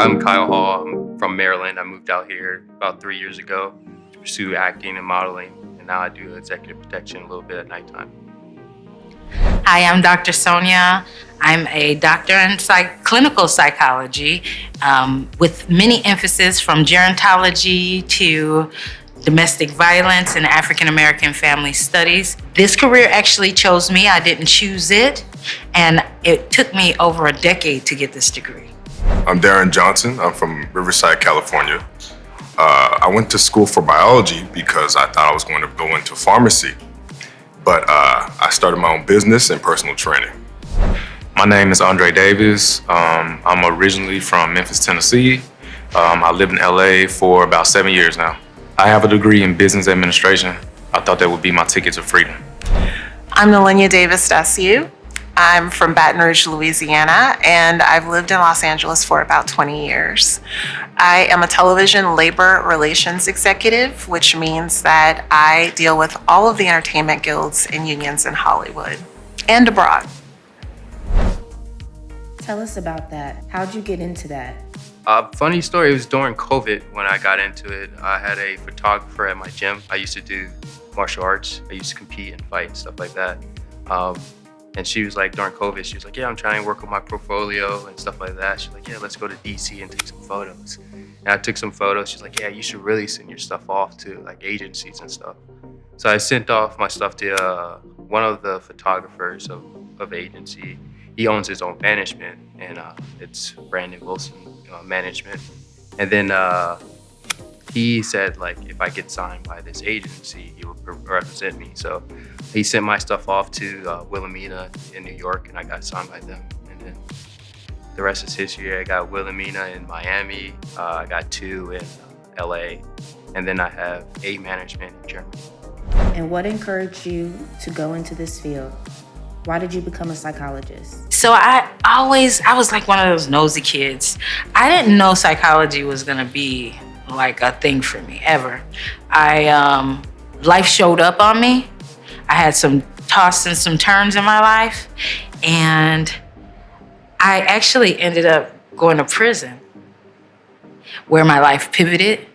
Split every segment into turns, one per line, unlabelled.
I'm Kyle Hall. I'm from Maryland. I moved out here about 3 years ago to pursue acting and modeling, and now I do executive protection a little bit at nighttime.
Hi, I'm Dr. Sonia. I'm a doctor in clinical psychology with many emphasis from gerontology to domestic violence and African American family studies. This career actually chose me. I didn't choose it, and it took me over a decade to get this degree.
I'm Deon Johnson. I'm from Riverside, California. I went to school for biology because I thought I was going to go into pharmacy, but I started my own business and personal training.
My name is Andre Davis. I'm originally from Memphis, Tennessee. I lived in LA for about 7 years now. I have a degree in business administration. I thought that would be my ticket to freedom.
I'm Nalenia Davis-Desue. I'm from Baton Rouge, Louisiana, and I've lived in Los Angeles for about 20 years. I am a television labor relations executive, which means that I deal with all of the entertainment guilds and unions in Hollywood and abroad.
Tell us about that. How'd you get into that?
Funny story, it was during COVID when I got into it. I had a photographer at my gym. I used to do martial arts. I used to compete and fight and stuff like that. And she was like, during COVID, she was like, yeah, I'm trying to work on my portfolio and stuff like that. She's like, yeah, let's go to DC and take some photos. And I took some photos. She's like, yeah, you should really send your stuff off to like agencies and stuff. So I sent off my stuff to one of the photographers of agency. He owns his own management, and it's Brandon Wilson Management. And then he said, like, if I get signed by this agency, he would represent me. So he sent my stuff off to Wilhelmina in New York, and I got signed by them. And then the rest is history. I got Wilhelmina in Miami. I got 2 in LA. And then I have 8 management in Germany.
And what encouraged you to go into this field? Why did you become a psychologist?
So I was like one of those nosy kids. I didn't know psychology was gonna be like a thing for me ever. Life showed up on me. I had some toss and some turns in my life, and I actually ended up going to prison where my life pivoted.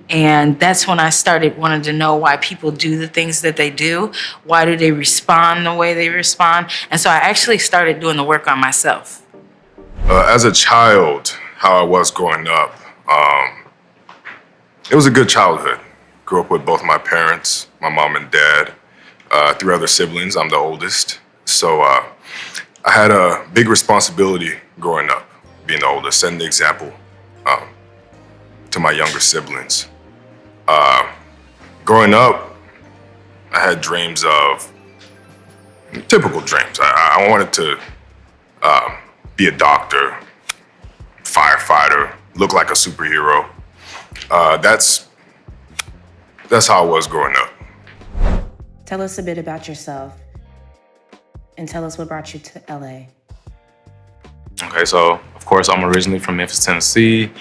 And that's when I started wanting to know why people do the things that they do. Why do they respond the way they respond? And so I actually started doing the work on myself.
As a child, how I was growing up, it was a good childhood. Grew up with both my parents, my mom and dad, 3 other siblings. I'm the oldest. So I had a big responsibility growing up, being the oldest, setting the example to my younger siblings. Growing up, I had dreams of, typical dreams. I wanted to be a doctor, firefighter, look like a superhero. That's how I was growing up.
Tell us a bit about yourself and tell us what brought you to LA.
Okay, so of course I'm originally from Memphis, Tennessee.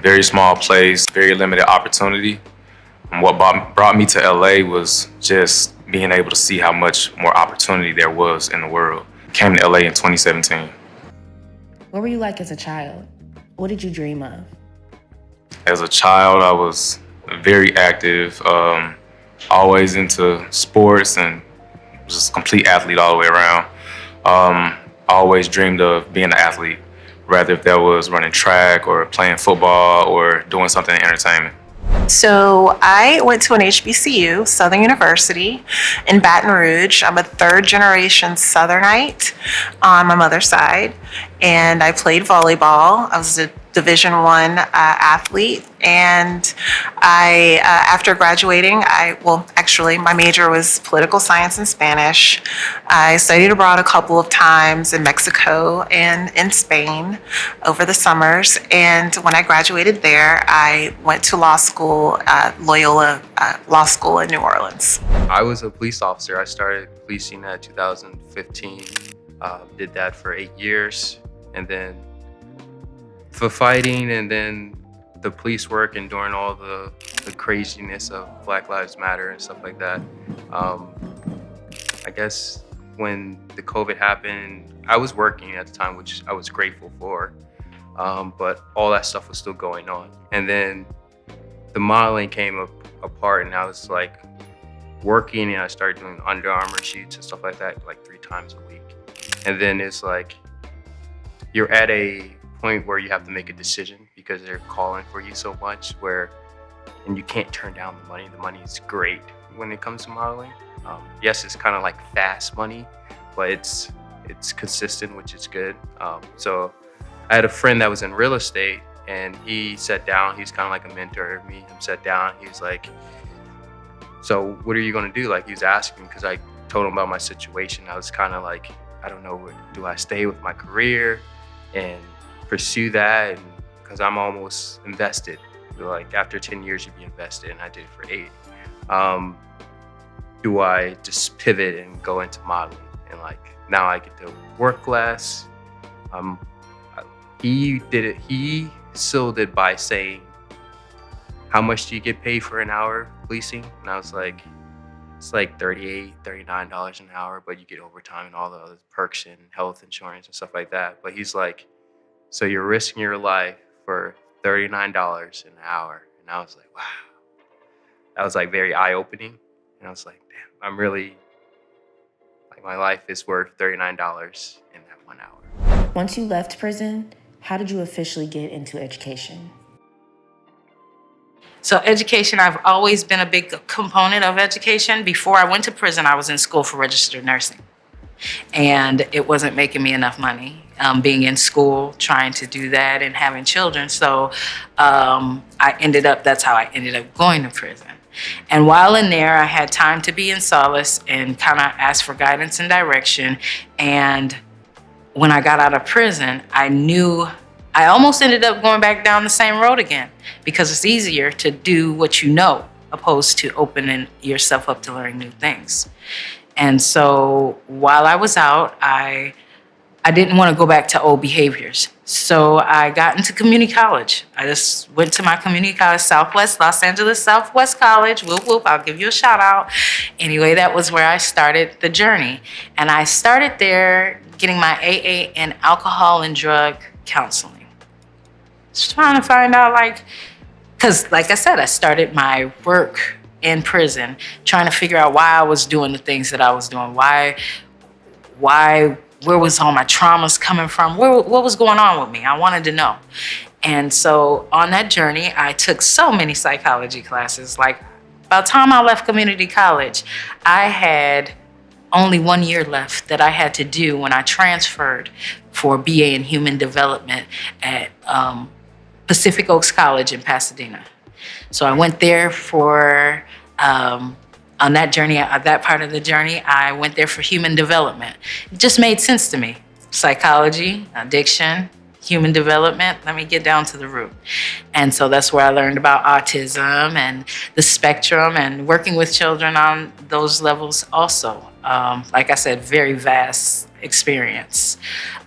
Very small place, very limited opportunity. And what brought me to LA was just being able to see how much more opportunity there was in the world. Came to LA in 2017.
What were you like as a child? What did you dream of?
As a child, I was very active, always into sports, and just a complete athlete all the way around. I always dreamed of being an athlete, rather if that was running track or playing football or doing something in entertainment.
So I went to an HBCU, Southern University, in Baton Rouge. I'm a 3rd-generation Southernite on my mother's side, and I played volleyball. I was a Division I athlete, and after graduating, my major was political science and Spanish. I studied abroad a couple of times in Mexico and in Spain over the summers, and when I graduated there, I went to law school at Loyola Law School in New Orleans.
I was a police officer. I started policing at 2015. Did that for 8 years, and then for fighting, and then the police work, and during all the craziness of Black Lives Matter and stuff like that. I guess when the COVID happened, I was working at the time, which I was grateful for. but all that stuff was still going on. And then the modeling came apart, and I was like working, and I started doing Under Armour shoots and stuff like that, like 3 times a week. And then it's like you're at a point where you have to make a decision because they're calling for you so much, and you can't turn down the money. The money is great when it comes to modeling. Yes, it's kind of like fast money, but it's consistent, which is good. So I had a friend that was in real estate, and he sat down. He's kind of like a mentor of me. He sat down. He was like, "So what are you going to do?" Like, he was asking because I told him about my situation. I was kind of like, I don't know, do I stay with my career and pursue that? Because I'm almost invested. Like, after 10 years, you'd be invested, and I did it for 8. Do I just pivot and go into modeling? And like, now I get to work less. He did it. He sealed it by saying, "How much do you get paid for an hour policing?" And I was like, "It's like $38, $39 an hour, but you get overtime and all the other perks and health insurance and stuff like that." But he's like, "So you're risking your life for $39 an hour." And I was like, wow. That was like very eye-opening. And I was like, damn, I'm really, like, my life is worth $39 in that 1 hour.
Once you left prison, how did you officially get into education?
So education, I've always been a big component of education. Before I went to prison, I was in school for registered nursing. And it wasn't making me enough money, being in school, trying to do that and having children. So that's how I ended up going to prison. And while in there, I had time to be in solace and kind of ask for guidance and direction. And when I got out of prison, I almost ended up going back down the same road again, because it's easier to do what you know opposed to opening yourself up to learn new things. And so while I was out, I didn't want to go back to old behaviors. So I got into community college. I just went to my community college, Los Angeles Southwest College. Whoop, whoop, I'll give you a shout out. Anyway, that was where I started the journey. And I started there getting my AA and alcohol and drug counseling. Just trying to find out, because like I said, I started my work in prison, trying to figure out why I was doing the things that I was doing, where was all my traumas coming from, what was going on with me? I wanted to know. And so on that journey, I took so many psychology classes. Like, by the time I left community college, I had only 1 year left that I had to do when I transferred for BA in Human Development at Pacific Oaks College in Pasadena. So I went there for, on that journey, that part of the journey, I went there for human development. It just made sense to me. Psychology, addiction, human development, let me get down to the root. And so that's where I learned about autism and the spectrum and working with children on those levels also. Like I said, very vast experience.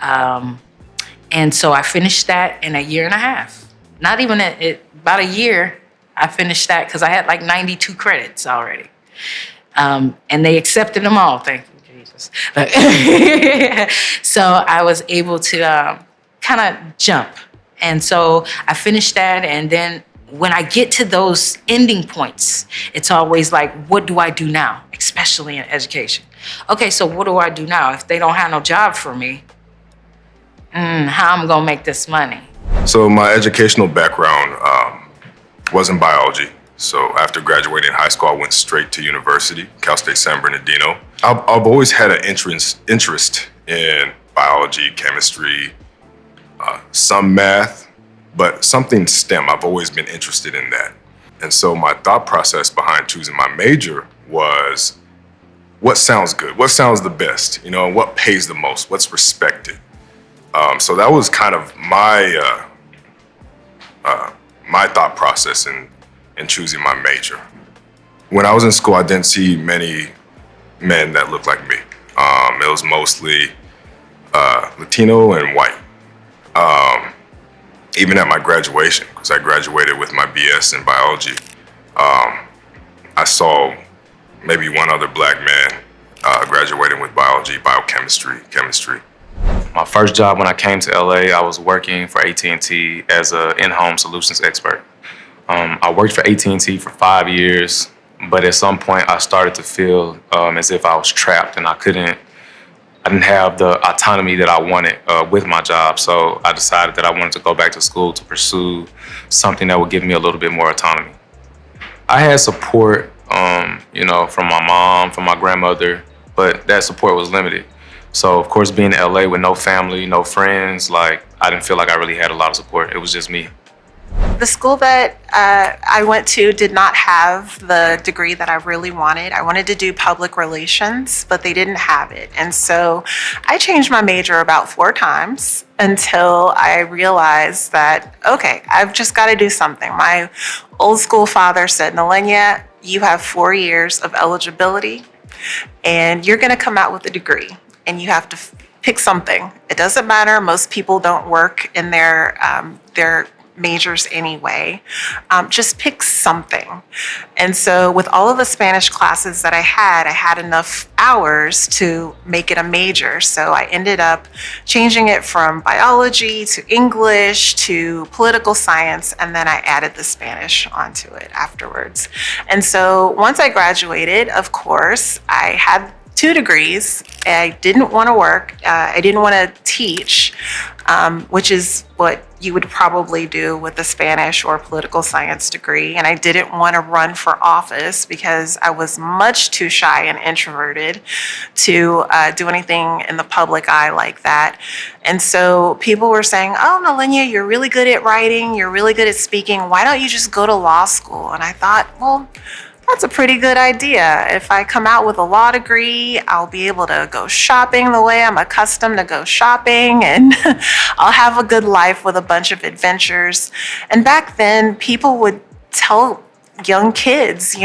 And so I finished that in 1.5 years. Not even about a year, I finished that because I had like 92 credits already. And they accepted them all, thank you, Jesus. So I was able to kind of jump. And so I finished that, and then when I get to those ending points, it's always like, what do I do now? Especially in education. Okay, so what do I do now? If they don't have no job for me, how am I gonna make this money?
So my educational background was in biology. So after graduating high school, I went straight to university, Cal State San Bernardino. I've always had an interest in biology, chemistry, some math, but something STEM. I've always been interested in that. And so my thought process behind choosing my major was, what sounds good? What sounds the best? You know, what pays the most? What's respected? So that was kind of my thought process in choosing my major. When I was in school, I didn't see many men that looked like me. It was mostly Latino and white. Even at my graduation, because I graduated with my BS in biology, I saw maybe one other black man graduating with biology, biochemistry, chemistry.
My first job when I came to LA, I was working for AT&T as an in-home solutions expert. I worked for AT&T for 5 years, but at some point I started to feel as if I was trapped and I didn't have the autonomy that I wanted with my job. So I decided that I wanted to go back to school to pursue something that would give me a little bit more autonomy. I had support, from my mom, from my grandmother, but that support was limited. So of course, being in LA with no family, no friends, I didn't feel like I really had a lot of support. It was just me.
The school that I went to did not have the degree that I really wanted. I wanted to do public relations, but they didn't have it. And so I changed my major about 4 times until I realized that, okay, I've just got to do something. My old school father said, Nalenia, you have 4 years of eligibility and you're going to come out with a degree and you have to pick something. It doesn't matter. Most people don't work in their majors anyway. Just pick something. And so with all of the Spanish classes that I had enough hours to make it a major. So I ended up changing it from biology to English to political science, and then I added the Spanish onto it afterwards. And so once I graduated, of course, I had 2 degrees. I didn't want to work. I didn't want to teach, which is what you would probably do with a Spanish or political science degree. And I didn't want to run for office because I was much too shy and introverted to do anything in the public eye like that. And so people were saying, oh, Nalenia, you're really good at writing. You're really good at speaking. Why don't you just go to law school? And I thought, well, that's a pretty good idea. If I come out with a law degree, I'll be able to go shopping the way I'm accustomed to go shopping, and I'll have a good life with a bunch of adventures. And back then, people would tell young kids,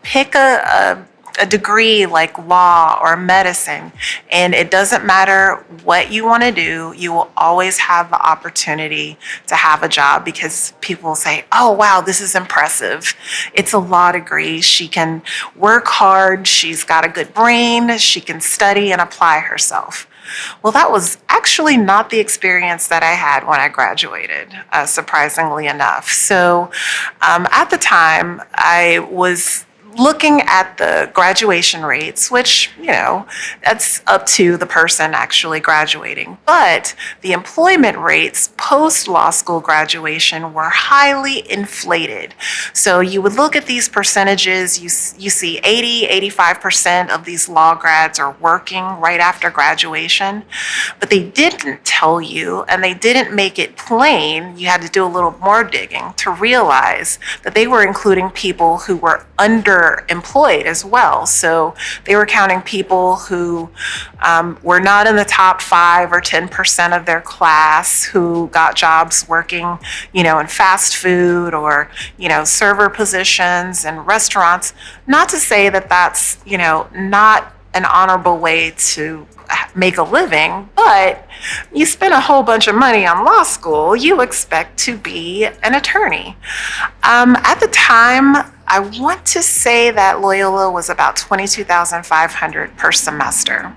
pick a degree like law or medicine, and it doesn't matter what you want to do, you will always have the opportunity to have a job because people will say, oh wow, this is impressive. It's a law degree. She can work hard. She's got a good brain. She can study and apply herself. Well, that was actually not the experience that I had when I graduated, surprisingly enough. So at the time, I was looking at the graduation rates, which, that's up to the person actually graduating. But the employment rates post-law school graduation were highly inflated. So you would look at these percentages, you see 85% of these law grads are working right after graduation, but they didn't tell you and they didn't make it plain. You had to do a little more digging to realize that they were including people who were underemployed as well. So they were counting people who were not in the top 5 or 10% of their class, who got jobs working, in fast food or, server positions and restaurants. Not to say that that's, not an honorable way to make a living, but you spend a whole bunch of money on law school, you expect to be an attorney. At the time, I want to say that Loyola was about $22,500 per semester.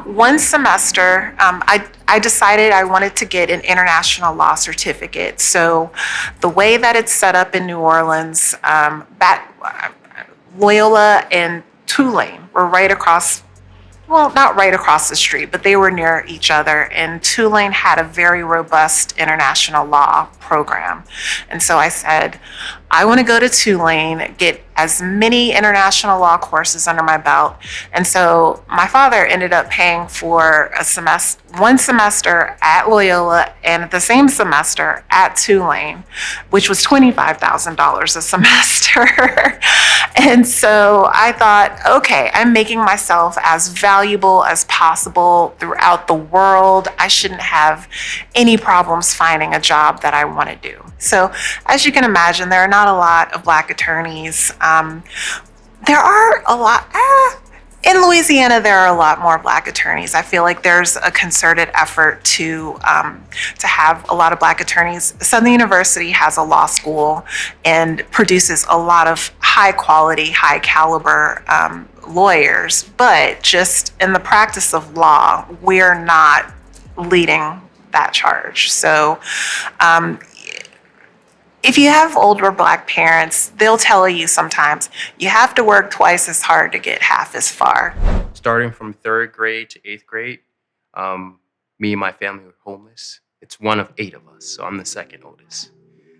One semester, I decided I wanted to get an international law certificate. So the way that it's set up in New Orleans, Loyola and Tulane were right across, well, not right across the street, but they were near each other. And Tulane had a very robust international law program. And so I said, I want to go to Tulane, get as many international law courses under my belt. And so my father ended up paying for one semester at Loyola and the same semester at Tulane, which was $25,000 a semester. And so I thought, okay, I'm making myself as valuable as possible throughout the world. I shouldn't have any problems finding a job that I want to do. So as you can imagine, there are not a lot of Black attorneys. There are a lot, In Louisiana, there are a lot more Black attorneys. I feel like there's a concerted effort to have a lot of Black attorneys. Southern University has a law school and produces a lot of high quality, high caliber lawyers, but just in the practice of law, we're not leading that charge. So if you have older Black parents, they'll tell you sometimes you have to work twice as hard to get half as far.
Starting from 3rd grade to 8th grade, me and my family were homeless. It's one of 8 of us, so I'm the 2nd oldest.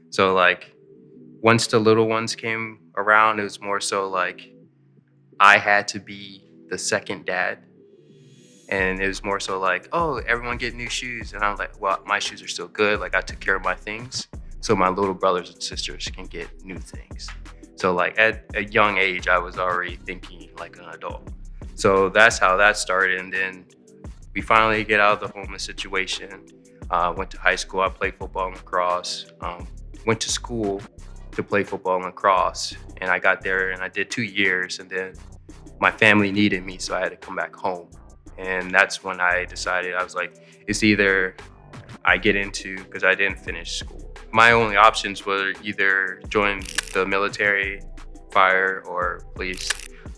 So like, once the little ones came around, it was more so like I had to be the 2nd dad. And it was more so like, oh, everyone get new shoes. And I'm like, well, my shoes are still good. Like, I took care of my things, so my little brothers and sisters can get new things. So like at a young age, I was already thinking like an adult. So that's how that started. And then we finally get out of the homeless situation. Went to high school. I played football and lacrosse. Went to school to play football and lacrosse. And I got there and I did 2 years. And then my family needed me, so I had to come back home. And that's when I decided, I was like, it's either I get into, because I didn't finish school. My only options were either join the military, fire, or police.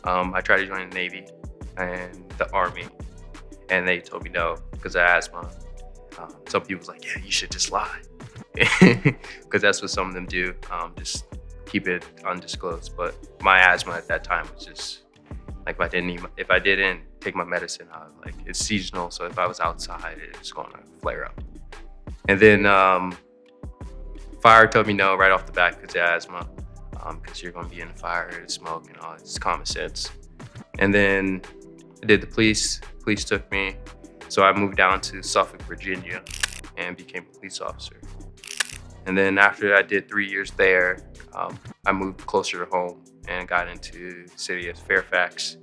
I tried to join the Navy and the Army, and they told me no because of asthma. Some people was like, yeah, you should just lie, because that's what some of them do, just keep it undisclosed. But my asthma at that time was just, like, if I didn't take my medicine, like, it's seasonal, so if I was outside, it's going to flare up. And then fire told me no right off the bat because of asthma, because you're going to be in the fire and smoke and all. It's common sense. And then I did the police. Police took me, so I moved down to Suffolk, Virginia, and became a police officer. And then after I did 3 years there, I moved closer to home and got into the city of Fairfax,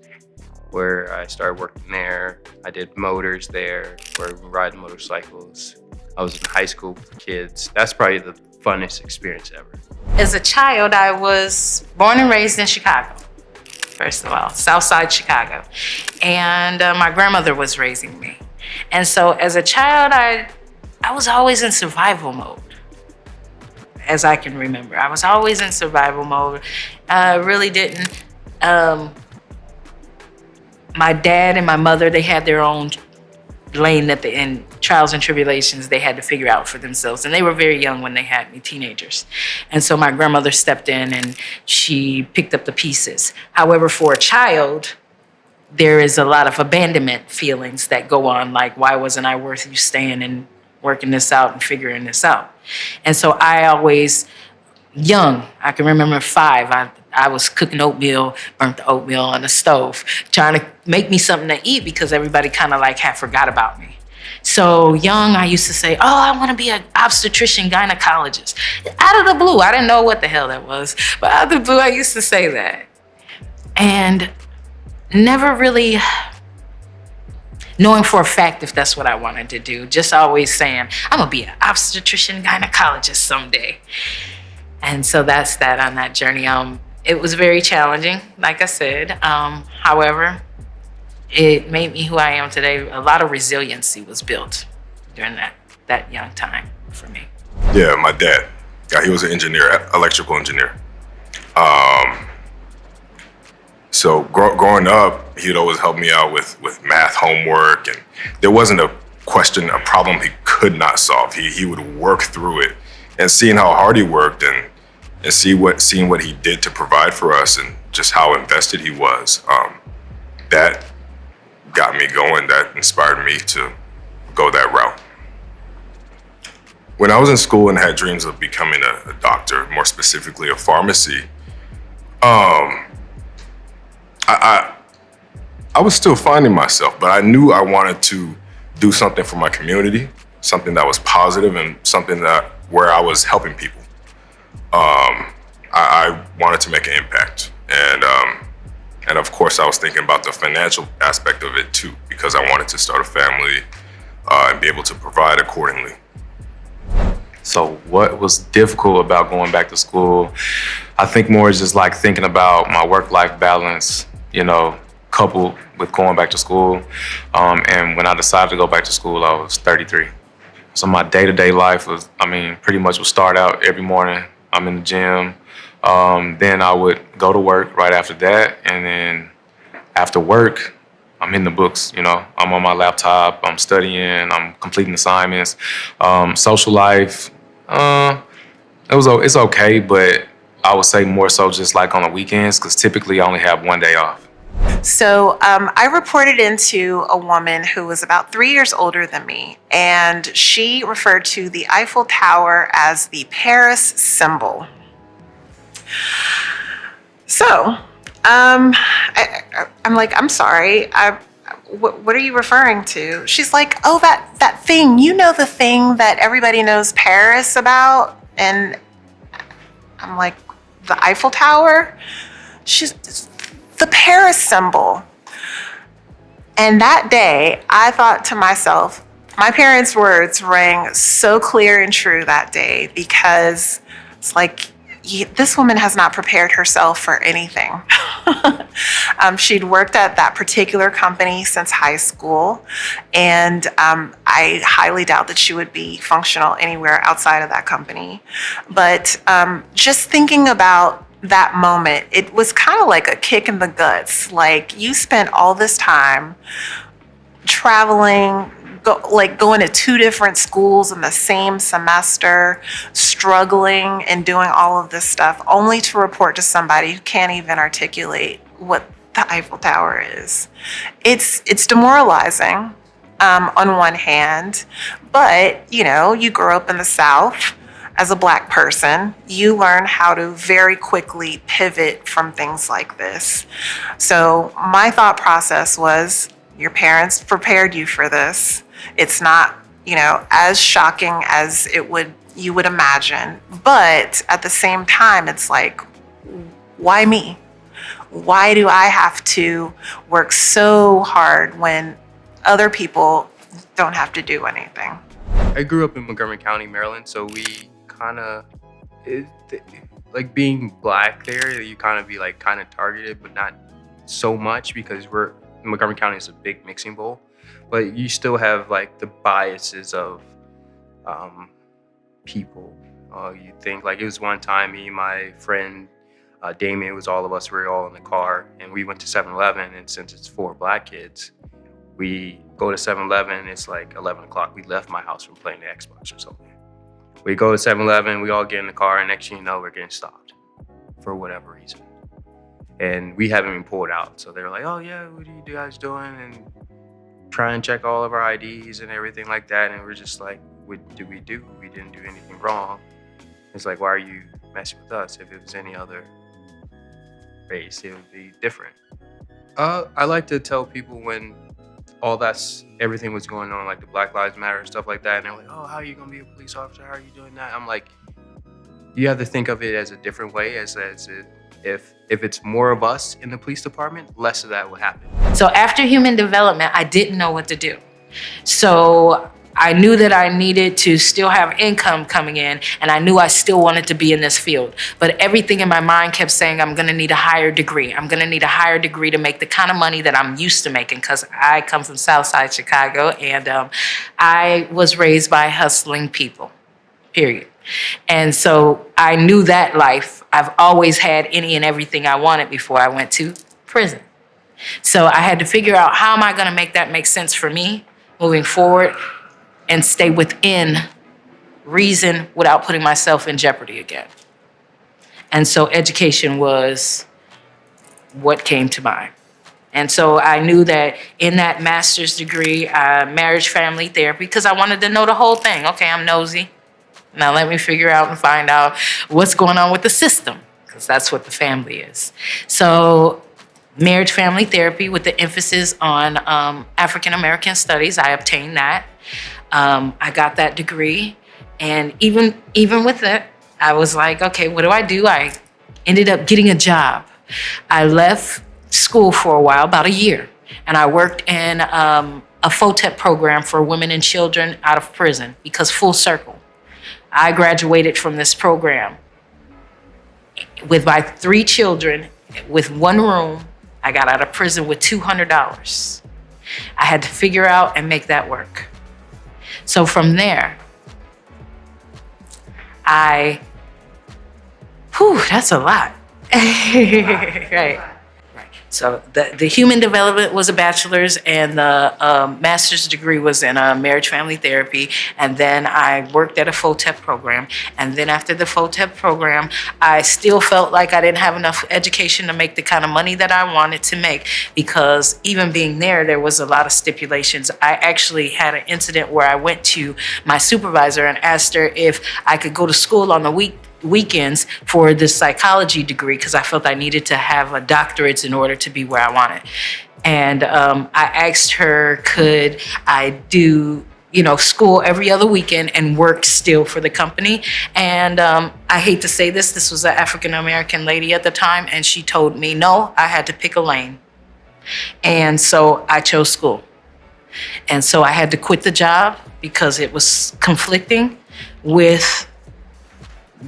where I started working there. I did motors there, where we ride motorcycles. I was in high school with kids. That's probably the funnest experience ever.
As a child, I was born and raised in Chicago, first of all, South Side Chicago. And my grandmother was raising me. And so as a child, I was always in survival mode, as I can remember. I was always in survival mode. I really didn't. My dad and my mother, they had their own lane at the end, trials and tribulations they had to figure out for themselves. And they were very young when they had me, teenagers. And so my grandmother stepped in and she picked up the pieces. However, for a child, there is a lot of abandonment feelings that go on, like, why wasn't I worth you staying and working this out and figuring this out? And so I always, young, I can remember 5, I was cooking oatmeal, burnt the oatmeal on the stove, trying to make me something to eat because everybody kind of like had forgot about me. So young, I used to say, oh, I want to be an obstetrician gynecologist. Out of the blue, I didn't know what the hell that was, but out of the blue, I used to say that. And never really knowing for a fact if that's what I wanted to do, just always saying, I'm gonna be an obstetrician gynecologist someday. And so that's that on that journey. It was very challenging, like I said. However, it made me who I am today. A lot of resiliency was built during that young time for me.
Yeah, my dad. Yeah, he was an engineer, electrical engineer. So growing up, he'd always help me out with math homework, and there wasn't a problem he could not solve. He would work through it, and seeing how hard he worked and seeing what he did to provide for us and just how invested he was, that got me going. That inspired me to go that route. When I was in school and had dreams of becoming a doctor, more specifically a pharmacy, I was still finding myself, but I knew I wanted to do something for my community, something that was positive and something where I was helping people. I wanted to make an impact, and of course I was thinking about the financial aspect of it too, because I wanted to start a family and be able to provide accordingly.
So what was difficult about going back to school? I think more just like thinking about my work-life balance, coupled with going back to school. And when I decided to go back to school, I was 33. So my day-to-day life was, pretty much would start out every morning. I'm in the gym. Then I would go to work right after that. And then after work, I'm in the books, I'm on my laptop, I'm studying, I'm completing assignments. Social life, it's okay, but I would say more so just like on the weekends, because typically I only have one day off.
So I reported into a woman who was about 3 years older than me, and she referred to the Eiffel Tower as the Paris symbol. So I'm like, I'm sorry, what are you referring to? She's like, oh, that thing, the thing that everybody knows Paris about? And I'm like, the Eiffel Tower? She's the Paris symbol. And that day, I thought to myself, my parents' words rang so clear and true that day, because it's like, this woman has not prepared herself for anything. She'd worked at that particular company since high school, and I highly doubt that she would be functional anywhere outside of that company. But just thinking about that moment, it was kind of like a kick in the guts. Like, you spent all this time traveling, going to 2 different schools in the same semester, struggling and doing all of this stuff, only to report to somebody who can't even articulate what the Eiffel Tower is. It's demoralizing on one hand, but you grow up in the South. As a Black person, you learn how to very quickly pivot from things like this. So my thought process was, your parents prepared you for this. It's not, as shocking as you would imagine. But at the same time, it's like, why me? Why do I have to work so hard when other people don't have to do anything?
I grew up in Montgomery County, Maryland, so we kind of, like being Black there, you kind of be like kind of targeted, but not so much, because Montgomery County is a big mixing bowl, but you still have like the biases of people. You think, like, it was one time, me and my friend Damien, it was all of us, we were all in the car, and we went to 7-Eleven, and since it's 4 Black kids, we go to 7-Eleven, it's like 11 o'clock. We left my house from playing the Xbox or something. We go to 7-Eleven, we all get in the car, and next thing you know, we're getting stopped for whatever reason. And we haven't been pulled out. So they're like, oh yeah, what are you guys doing? And try and check all of our IDs and everything like that. And we're just like, what did we do? We didn't do anything wrong. It's like, why are you messing with us? If it was any other race, it would be different. I like to tell people when everything was going on, like the Black Lives Matter and stuff like that, and they're like, oh, how are you gonna be a police officer? How are you doing that? I'm like, you have to think of it as a different way, if it's more of us in the police department, less of that will happen.
So after human development, I didn't know what to do. So I knew that I needed to still have income coming in, and I knew I still wanted to be in this field. But everything in my mind kept saying, I'm gonna need a higher degree. I'm gonna need a higher degree to make the kind of money that I'm used to making, because I come from Southside Chicago, and I was raised by hustling people, period. And so I knew that life. I've always had any and everything I wanted before I went to prison. So I had to figure out, how am I gonna make that make sense for me moving forward and stay within reason without putting myself in jeopardy again. And so education was what came to mind. And so I knew that in that master's degree, marriage family therapy, because I wanted to know the whole thing. Okay, I'm nosy. Now let me figure out and find out what's going on with the system, because that's what the family is. So marriage family therapy with the emphasis on African American studies, I obtained that. I got that degree, and even with it, I was like, okay, what do? I ended up getting a job. I left school for a while, about a year, and I worked in a FOTEP program for women and children out of prison, because full circle, I graduated from this program with my 3 children, with 1 room, I got out of prison with $200. I had to figure out and make that work. So from there, that's a lot. Right. So the human development was a bachelor's, and the master's degree was in marriage family therapy. And then I worked at a FOTEP program. And then after the FOTEP program, I still felt like I didn't have enough education to make the kind of money that I wanted to make, because even being there was a lot of stipulations. I actually had an incident where I went to my supervisor and asked her if I could go to school on the weekends for the psychology degree, because I felt I needed to have a doctorate in order to be where I wanted. And I asked her, could I do school every other weekend and work still for the company? And I hate to say this was an African-American lady at the time, and she told me no, I had to pick a lane. And so I chose school. And so I had to quit the job because it was conflicting with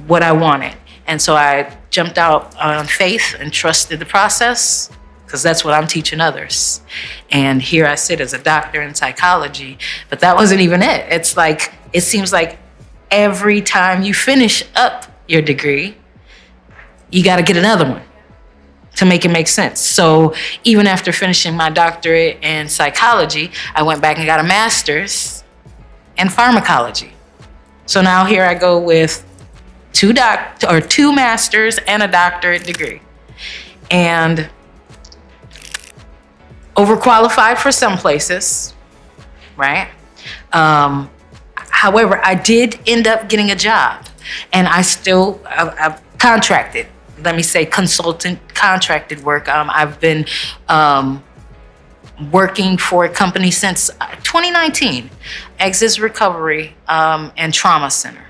what I wanted. And so I jumped out on faith and trusted the process, because that's what I'm teaching others. And here I sit as a doctor in psychology, but that wasn't even it. It's like, it seems like every time you finish up your degree, you got to get another one to make it make sense. So even after finishing my doctorate in psychology, I went back and got a master's in pharmacology. So now here I go with two masters and a doctorate degree, and overqualified for some places, right? However, I did end up getting a job, and I've contracted, let me say consultant contracted work. I've been working for a company since 2019, Exits Recovery and Trauma Center.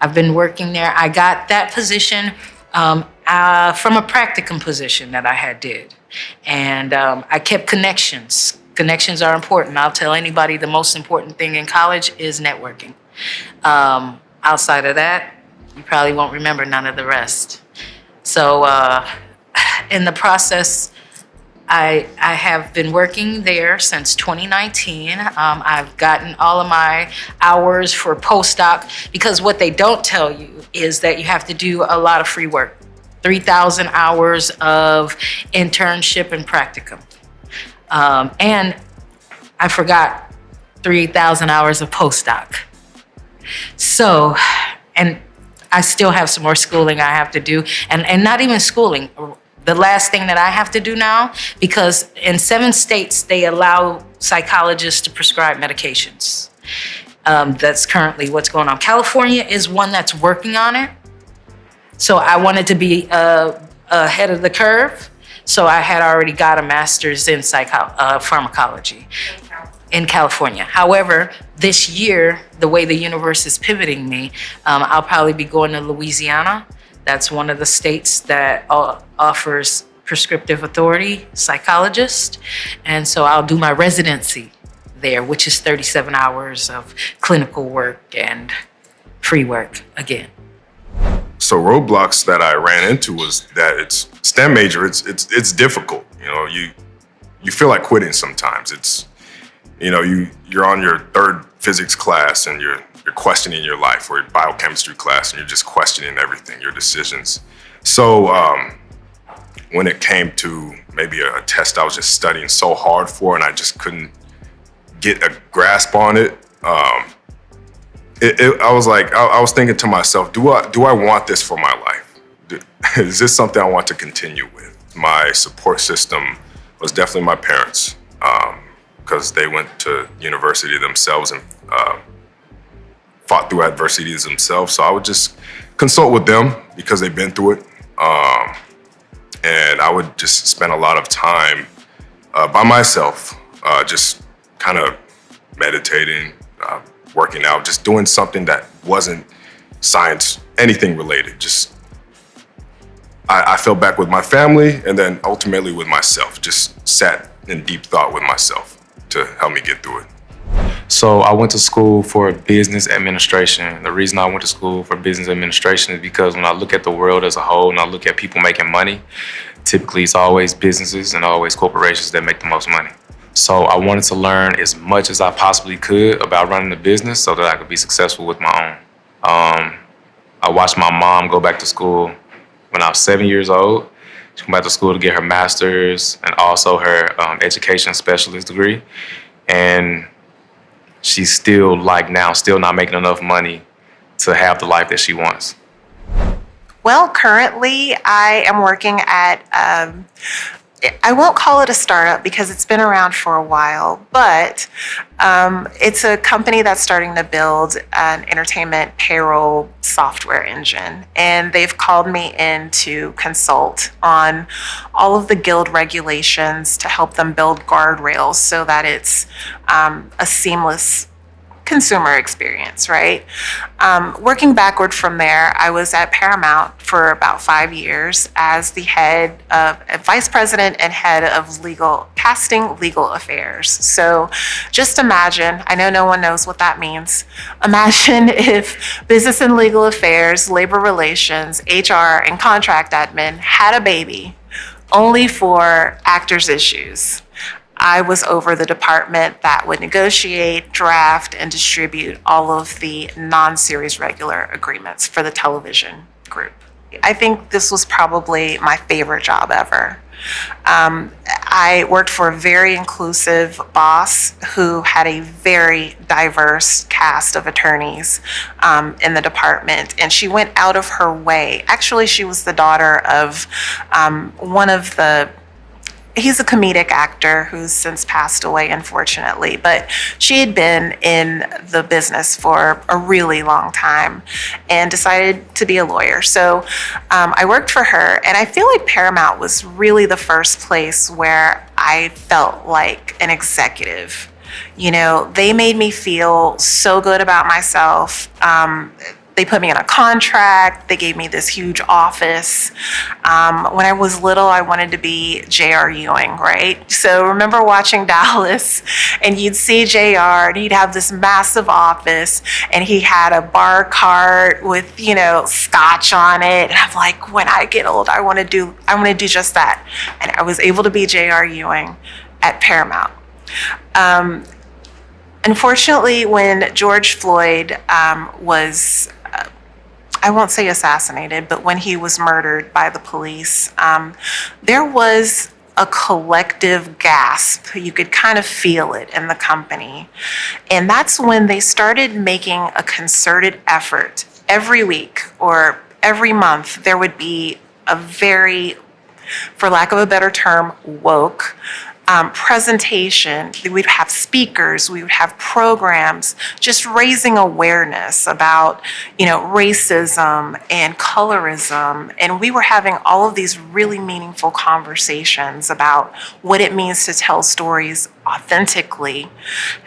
I've been working there. I got that position from a practicum position that I had did. And I kept connections. Connections are important. I'll tell anybody the most important thing in college is networking. Outside of that, you probably won't remember none of the rest. So in the process, I have been working there since 2019. I've gotten all of my hours for postdoc, because what they don't tell you is that you have to do a lot of free work. 3,000 hours of internship and practicum. And I forgot 3,000 hours of postdoc. So, and I still have some more schooling I have to do, and not even schooling. The last thing that I have to do now, because in 7 states, they allow psychologists to prescribe medications. That's currently what's going on. California is one that's working on it. So I wanted to be ahead of the curve. So I had already got a master's in pharmacology in California. However, this year, the way the universe is pivoting me, I'll probably be going to Louisiana. That's one of the states that offers prescriptive authority psychologist. And so I'll do my residency there, which is 37 hours of clinical work and free work again.
So roadblocks that I ran into was that it's STEM major. It's difficult. You feel like quitting sometimes. It's you're on your 3rd physics class and you're questioning your life, or your biochemistry class, and you're just questioning everything, your decisions. So when it came to maybe a test I was just studying so hard for, and I just couldn't get a grasp on it. I was thinking to myself, do I want this for my life? Is this something I want to continue with? My support system was definitely my parents, because they went to university themselves and fought through adversities themselves. So I would just consult with them because they've been through it. And I would just spend a lot of time by myself, just kind of meditating, working out, just doing something that wasn't science, anything related. Just, I fell back with my family, and then ultimately with myself, just sat in deep thought with myself to help me get through it.
So I went to school for business administration. The reason I went to school for business administration is because when I look at the world as a whole and I look at people making money, typically it's always businesses and always corporations that make the most money. So I wanted to learn as much as I possibly could about running a business so that I could be successful with my own. I watched my mom go back to school when I was 7 years old. She went back to school to get her master's and also her education specialist degree. And she's still not making enough money to have the life that she wants.
Well, currently I am working at, I won't call it a startup because it's been around for a while, but it's a company that's starting to build an entertainment payroll software engine. And they've called me in to consult on all of the guild regulations to help them build guardrails so that it's a seamless consumer experience, right? Working backward from there, I was at Paramount for about 5 years as the vice president and head of casting legal affairs. So just imagine, I know no one knows what that means. Imagine if business and legal affairs, labor relations, HR, and contract admin had a baby only for actors' issues. I was over the department that would negotiate, draft, and distribute all of the non-series regular agreements for the television group. I think this was probably my favorite job ever. I worked for a very inclusive boss who had a very diverse cast of attorneys in the department, and she went out of her way. Actually, she was the daughter of he's a comedic actor who's since passed away, unfortunately, but she had been in the business for a really long time and decided to be a lawyer. So I worked for her, and I feel like Paramount was really the first place where I felt like an executive. You know, they made me feel so good about myself. They put me in a contract. They gave me this huge office. When I was little, I wanted to be J.R. Ewing, right? So remember watching Dallas, and you'd see J.R., and he'd have this massive office, and he had a bar cart with, scotch on it. And I'm like, when I get old, I want to do just that. And I was able to be J.R. Ewing at Paramount. Unfortunately, when George Floyd was I won't say assassinated, but when he was murdered by the police, there was a collective gasp. You could kind of feel it in the company. And that's when they started making a concerted effort. Every week or every month, there would be a very, for lack of a better term, woke presentation. We'd have speakers, we would have programs, just raising awareness about, racism and colorism. And we were having all of these really meaningful conversations about what it means to tell stories authentically,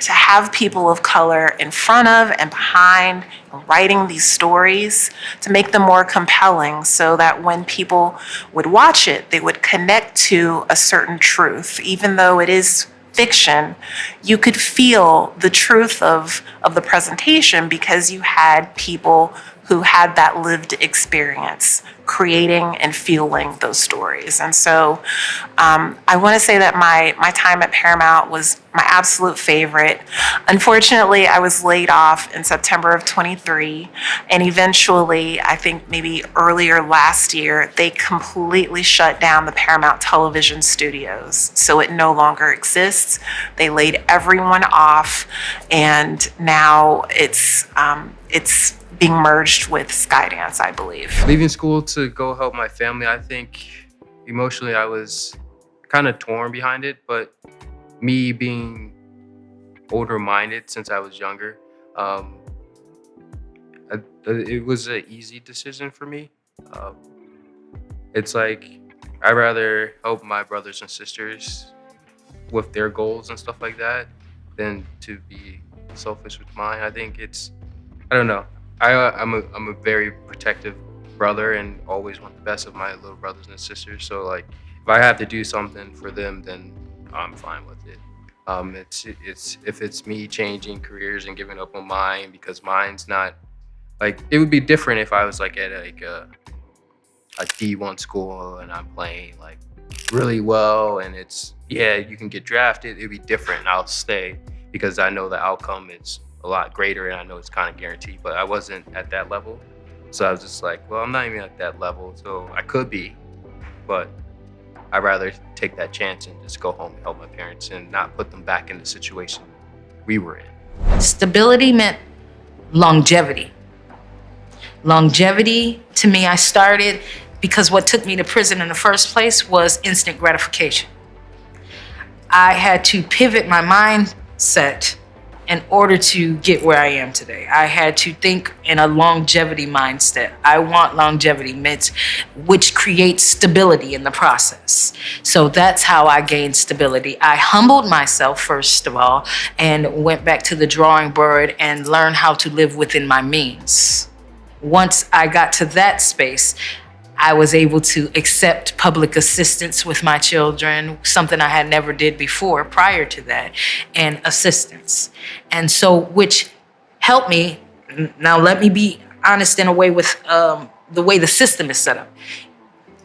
to have people of color in front of and behind writing these stories, to make them more compelling so that when people would watch it, they would connect to a certain truth. Even though it is fiction, you could feel the truth of the presentation because you had people who had that lived experience creating and fueling those stories. And so I want to say that my time at Paramount was my absolute favorite. Unfortunately, I was laid off in September of 23, and eventually, I think maybe earlier last year, they completely shut down the Paramount television studios. So it no longer exists. They laid everyone off, and now it's being merged with Skydance, I believe.
Leaving school to go help my family, I think emotionally I was kind of torn behind it, but me being older minded since I was younger, it was an easy decision for me. It's like I'd rather help my brothers and sisters with their goals and stuff like that than to be selfish with mine. I think I don't know. I'm a very protective brother and always want the best of my little brothers and sisters. So like, if I have to do something for them, then I'm fine with it. It's if it's me changing careers and giving up on mine because mine's not like it would be different if I was like at like a D1 school and I'm playing like really well and it's yeah you can get drafted. It'd be different. I'll stay because I know the outcome is a lot greater and I know it's kind of guaranteed. But I wasn't at that level, so I was just like, well, I'm not even at that level, so I could be, but I'd rather take that chance and just go home and help my parents and not put them back in the situation we were in.
Stability meant longevity. Longevity to me, I started because what took me to prison in the first place was instant gratification. I had to pivot my mindset in order to get where I am today. I had to think in a longevity mindset. I want longevity, which creates stability in the process. So that's how I gained stability. I humbled myself, first of all, and went back to the drawing board and learned how to live within my means. Once I got to that space, I was able to accept public assistance with my children, something I had never did before prior to that, and assistance. And so, which helped me, now let me be honest in a way with the way the system is set up.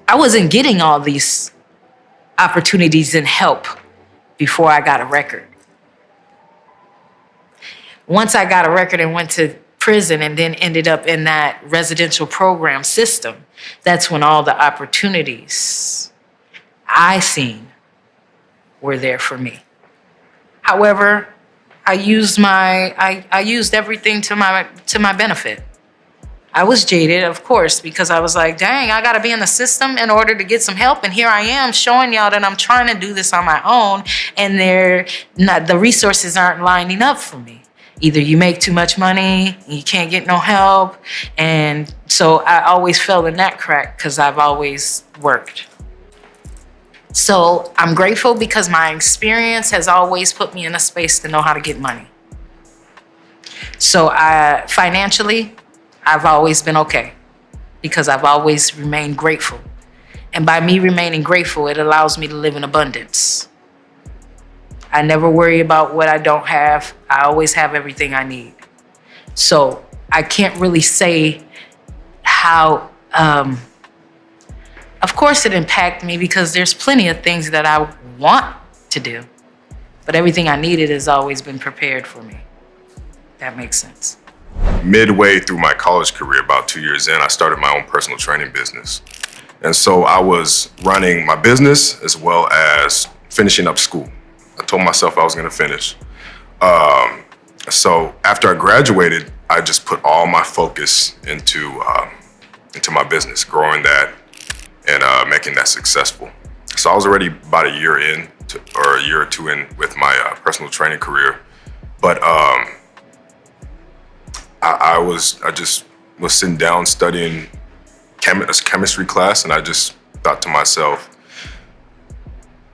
I wasn't getting all these opportunities and help before I got a record. Once I got a record and went to prison and then ended up in that residential program system, that's when all the opportunities I seen were there for me. However, I used everything to my benefit. I was jaded, of course, because I was like, dang, I gotta be in the system in order to get some help. And here I am showing y'all that I'm trying to do this on my own and the resources aren't lining up for me. Either you make too much money, you can't get no help. And so I always fell in that crack because I've always worked. So I'm grateful because my experience has always put me in a space to know how to get money. So financially, I've always been okay because I've always remained grateful. And by me remaining grateful, it allows me to live in abundance. I never worry about what I don't have. I always have everything I need. So I can't really say how, of course it impacted me because there's plenty of things that I want to do, but everything I needed has always been prepared for me. That makes sense.
Midway through my college career, about 2 years in, I started my own personal training business. And so I was running my business as well as finishing up school. I told myself I was going to finish. So after I graduated, I just put all my focus into my business, growing that and making that successful. So I was already about a year in, or a year or two in with my personal training career. But I just was sitting down studying a chemistry class, and I just thought to myself,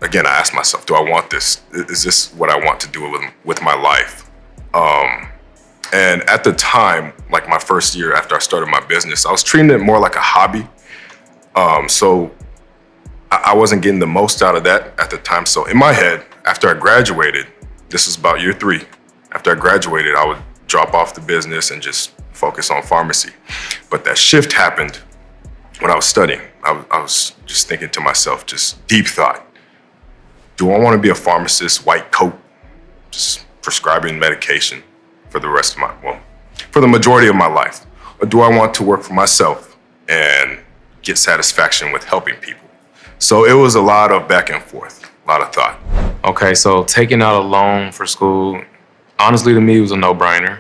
again, I asked myself, do I want this? Is this what I want to do with my life? And at the time, like my first year after I started my business, I was treating it more like a hobby. So I wasn't getting the most out of that at the time. So in my head, after I graduated, this was about year 3. After I graduated, I would drop off the business and just focus on pharmacy. But that shift happened when I was studying. I was just thinking to myself, just deep thought. Do I want to be a pharmacist, white coat, just prescribing medication for the rest of for the majority of my life? Or do I want to work for myself and get satisfaction with helping people? So it was a lot of back and forth, a lot of thought.
Okay, so taking out a loan for school, honestly to me, it was a no-brainer.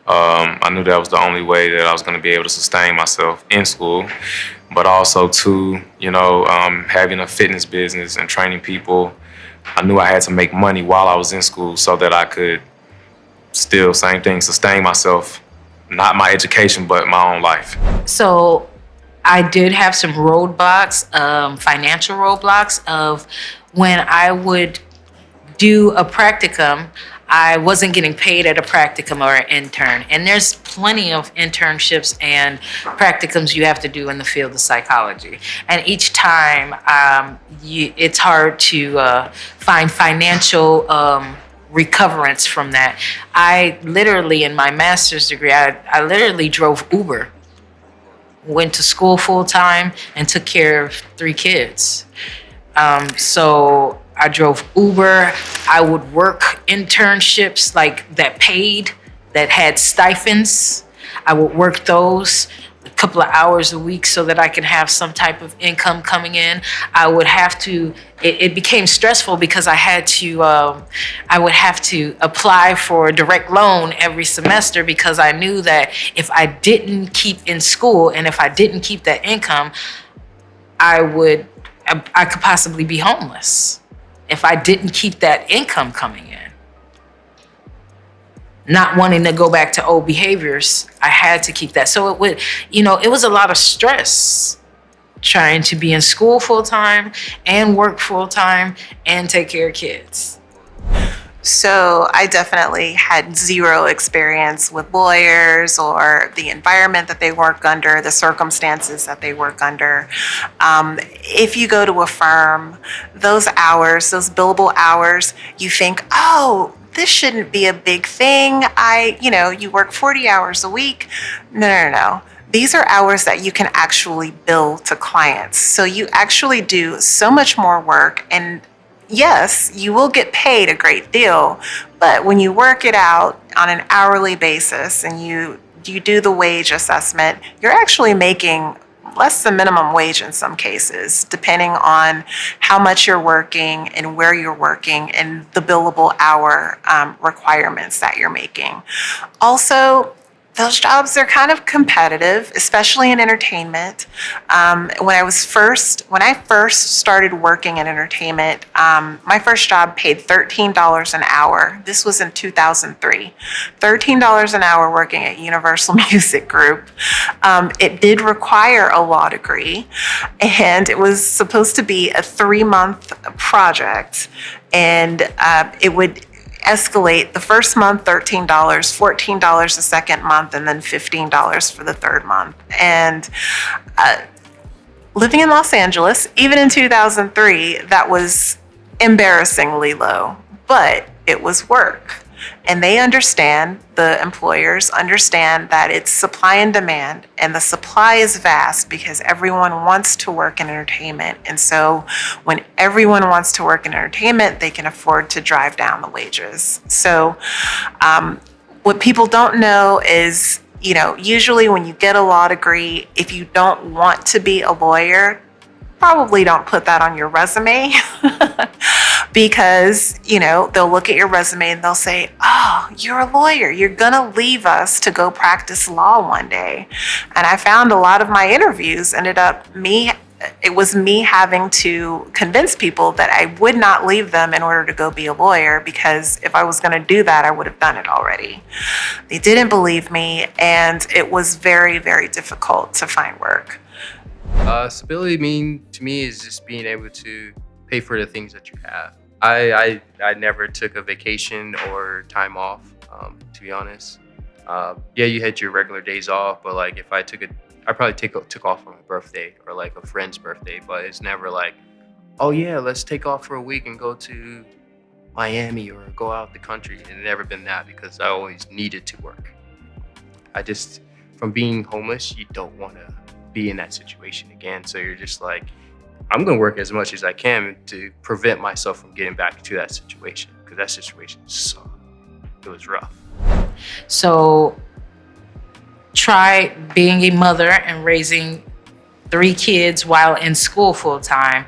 I knew that was the only way that I was going to be able to sustain myself in school, but also too, having a fitness business and training people. I knew I had to make money while I was in school so that I could still, same thing, sustain myself, not my education, but my own life.
So I did have some roadblocks, financial roadblocks of when I would do a practicum, I wasn't getting paid at a practicum or an intern. And there's plenty of internships and practicums you have to do in the field of psychology. And each time, it's hard to find financial recoverance from that. I literally, in my master's degree, I literally drove Uber, went to school full time, and took care of 3 kids. So I drove Uber. I would work internships like that paid, that had stipends. I would work those a couple of hours a week so that I could have some type of income coming in. I would have to, it became stressful because I would have to apply for a direct loan every semester because I knew that if I didn't keep in school and if I didn't keep that income, I could possibly be homeless if I didn't keep that income coming in. Not wanting to go back to old behaviors, I had to keep that. So it was a lot of stress trying to be in school full time and work full time and take care of kids.
So I definitely had zero experience with lawyers or the environment that they work under, the circumstances that they work under. If you go to a firm, those hours, those billable hours, you think, oh, this shouldn't be a big thing. You work 40 hours a week. No. These are hours that you can actually bill to clients. So you actually do so much more work, and yes, you will get paid a great deal, but when you work it out on an hourly basis and you do the wage assessment, you're actually making less than minimum wage in some cases, depending on how much you're working and where you're working and the billable hour requirements that you're making. Also, those jobs are kind of competitive, especially in entertainment. When I first started working in entertainment, my first job paid $13 an hour. This was in 2003. $13 an hour working at Universal Music Group. It did require a law degree, and it was supposed to be a 3-month project, and it would escalate the first month $13, $14 the second month, and then $15 for the third month. And living in Los Angeles, even in 2003, that was embarrassingly low, but it was work. And the employers understand that it's supply and demand, and the supply is vast because everyone wants to work in entertainment. And so when everyone wants to work in entertainment, they can afford to drive down the wages. So what people don't know is, usually when you get a law degree, if you don't want to be a lawyer, probably don't put that on your resume because, they'll look at your resume and they'll say, oh, you're a lawyer. You're going to leave us to go practice law one day. And I found a lot of my interviews ended up it was me having to convince people that I would not leave them in order to go be a lawyer, because if I was going to do that, I would have done it already. They didn't believe me, and it was very, very difficult to find work.
Stability to me is just being able to pay for the things that you have. I never took a vacation or time off, to be honest. Yeah, you had your regular days off, but like if I probably took off for my birthday or like a friend's birthday, but it's never like, oh yeah, let's take off for a week and go to Miami or go out the country. It's never been that because I always needed to work. From being homeless, you don't want to be in that situation again. So you're just like, I'm going to work as much as I can to prevent myself from getting back to that situation, because that situation sucked. It was rough.
So try being a mother and raising 3 kids while in school full time.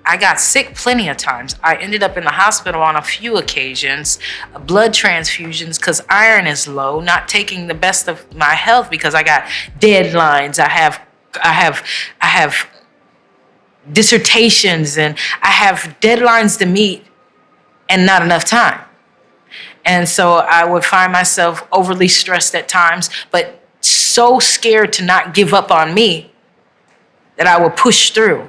I got sick plenty of times. I ended up in the hospital on a few occasions, blood transfusions because iron is low, not taking the best of my health because I got deadlines. I have dissertations and I have deadlines to meet and not enough time. And so I would find myself overly stressed at times, but so scared to not give up on me that I would push through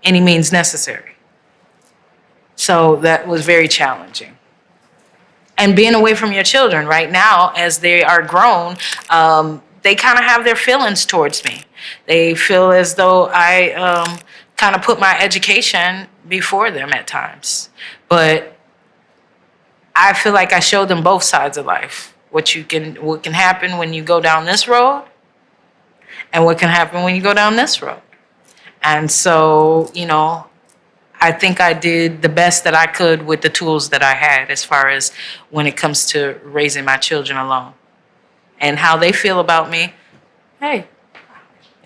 any means necessary. So that was very challenging. and being away from your children right now as they are grown, they kind of have their feelings towards me. They feel as though I kind of put my education before them at times. But I feel like I show them both sides of life. What can happen when you go down this road, and what can happen when you go down this road. And so, I think I did the best that I could with the tools that I had as far as when it comes to raising my children alone. And how they feel about me, hey,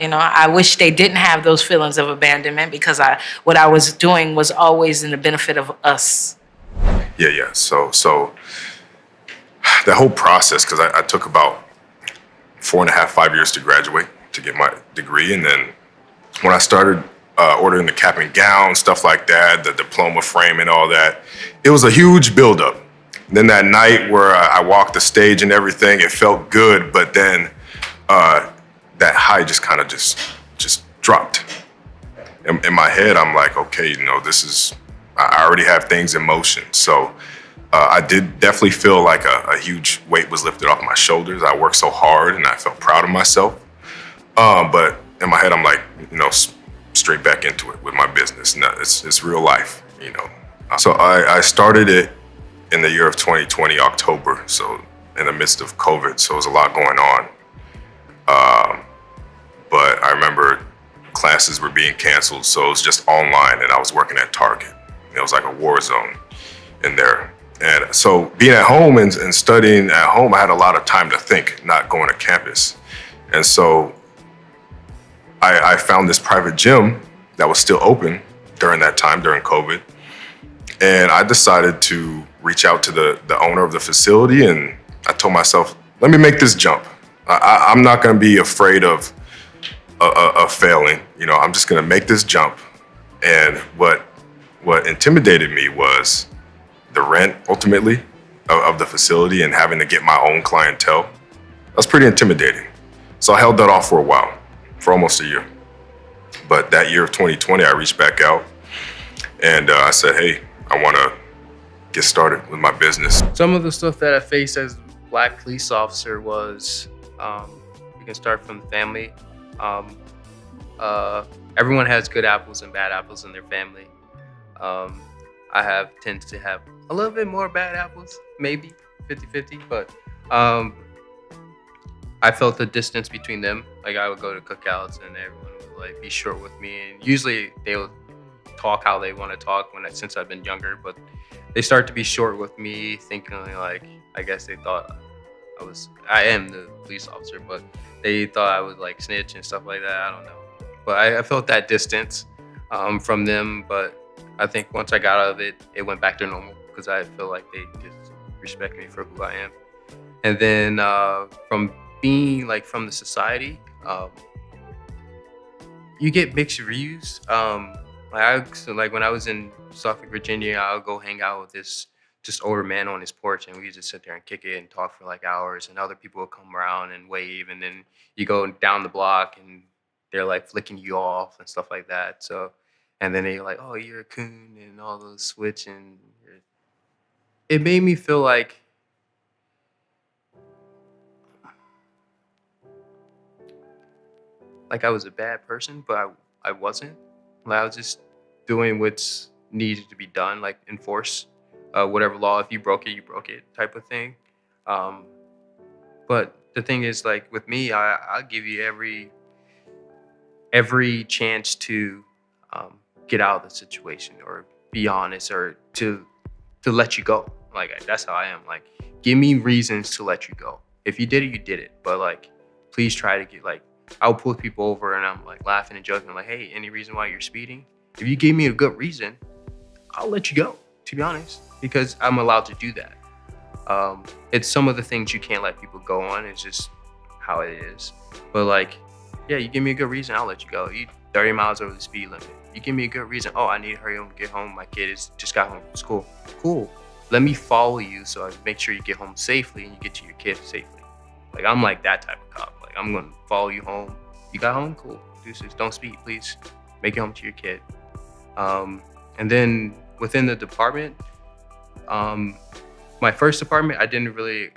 I wish they didn't have those feelings of abandonment, because what I was doing was always in the benefit of us.
Yeah. So that whole process, because I took about 4.5, 5 years to graduate, to get my degree. And then when I started ordering the cap and gown, stuff like that, the diploma frame and all that, it was a huge buildup. Then that night where I walked the stage and everything, it felt good, but then that high just kind of just dropped. In my head, I'm like, okay, I already have things in motion. So I did definitely feel like a huge weight was lifted off my shoulders. I worked so hard and I felt proud of myself. But in my head, I'm like, straight back into it with my business. No, it's real life, So I started it in the year of 2020, October. So in the midst of COVID, so it was a lot going on. But I remember classes were being canceled, so it was just online, and I was working at Target. It was like a war zone in there. And so being at home and studying at home, I had a lot of time to think, not going to campus. And so I found this private gym that was still open during that time, during COVID. And I decided to reach out to the owner of the facility, and I told myself, let me make this jump. I'm not gonna be afraid of failing. I'm just gonna make this jump. And what intimidated me was the rent, ultimately, of the facility, and having to get my own clientele. That was pretty intimidating. So I held that off for a while, for almost a year. But that year of 2020, I reached back out and I said, hey, I want to get started with my business.
Some of the stuff that I faced as a Black police officer was, you can start from the family. Everyone has good apples and bad apples in their family. I tend to have a little bit more bad apples, maybe 50-50, but I felt the distance between them. Like, I would go to cookouts and everyone would be short with me, and usually they would talk how they want to talk since I've been younger, but they start to be short with me, thinking I guess they thought I am the police officer, but they thought I would snitch and stuff like that. I don't know, but I felt that distance from them. But I think once I got out of it, it went back to normal, because I feel like they just respect me for who I am. And then from being from the society, you get mixed reviews. When I was in Suffolk, Virginia, I would go hang out with this just older man on his porch, and we would just sit there and kick it and talk for hours, and other people would come around and wave, and then you go down the block and they're flicking you off and stuff like that. So, and then they're like, oh, you're a coon, and all those switch, and it made me feel like I was a bad person, but I wasn't. I was just doing what's needed to be done, enforce whatever law. If you broke it, you broke it, type of thing. But the thing is, with me, I'll give you every chance to get out of the situation, or be honest, or to let you go. That's how I am. Give me reasons to let you go. If you did it, you did it. But please try to get I'll pull people over and I'm laughing and joking, hey, any reason why you're speeding? If you give me a good reason, I'll let you go, to be honest, because I'm allowed to do that. It's some of the things you can't let people go on. It's just how it is. But yeah, you give me a good reason, I'll let you go. You 30 miles over the speed limit. You give me a good reason. Oh, I need to hurry up and get home. My kid just got home from school. Cool. Let me follow you so I make sure you get home safely and you get to your kid safely. I'm that type of cop. I'm gonna follow you home. You got home? Cool. Deuces. Don't speed, please. Make it home to your kid. And then within the department, My first department, I didn't really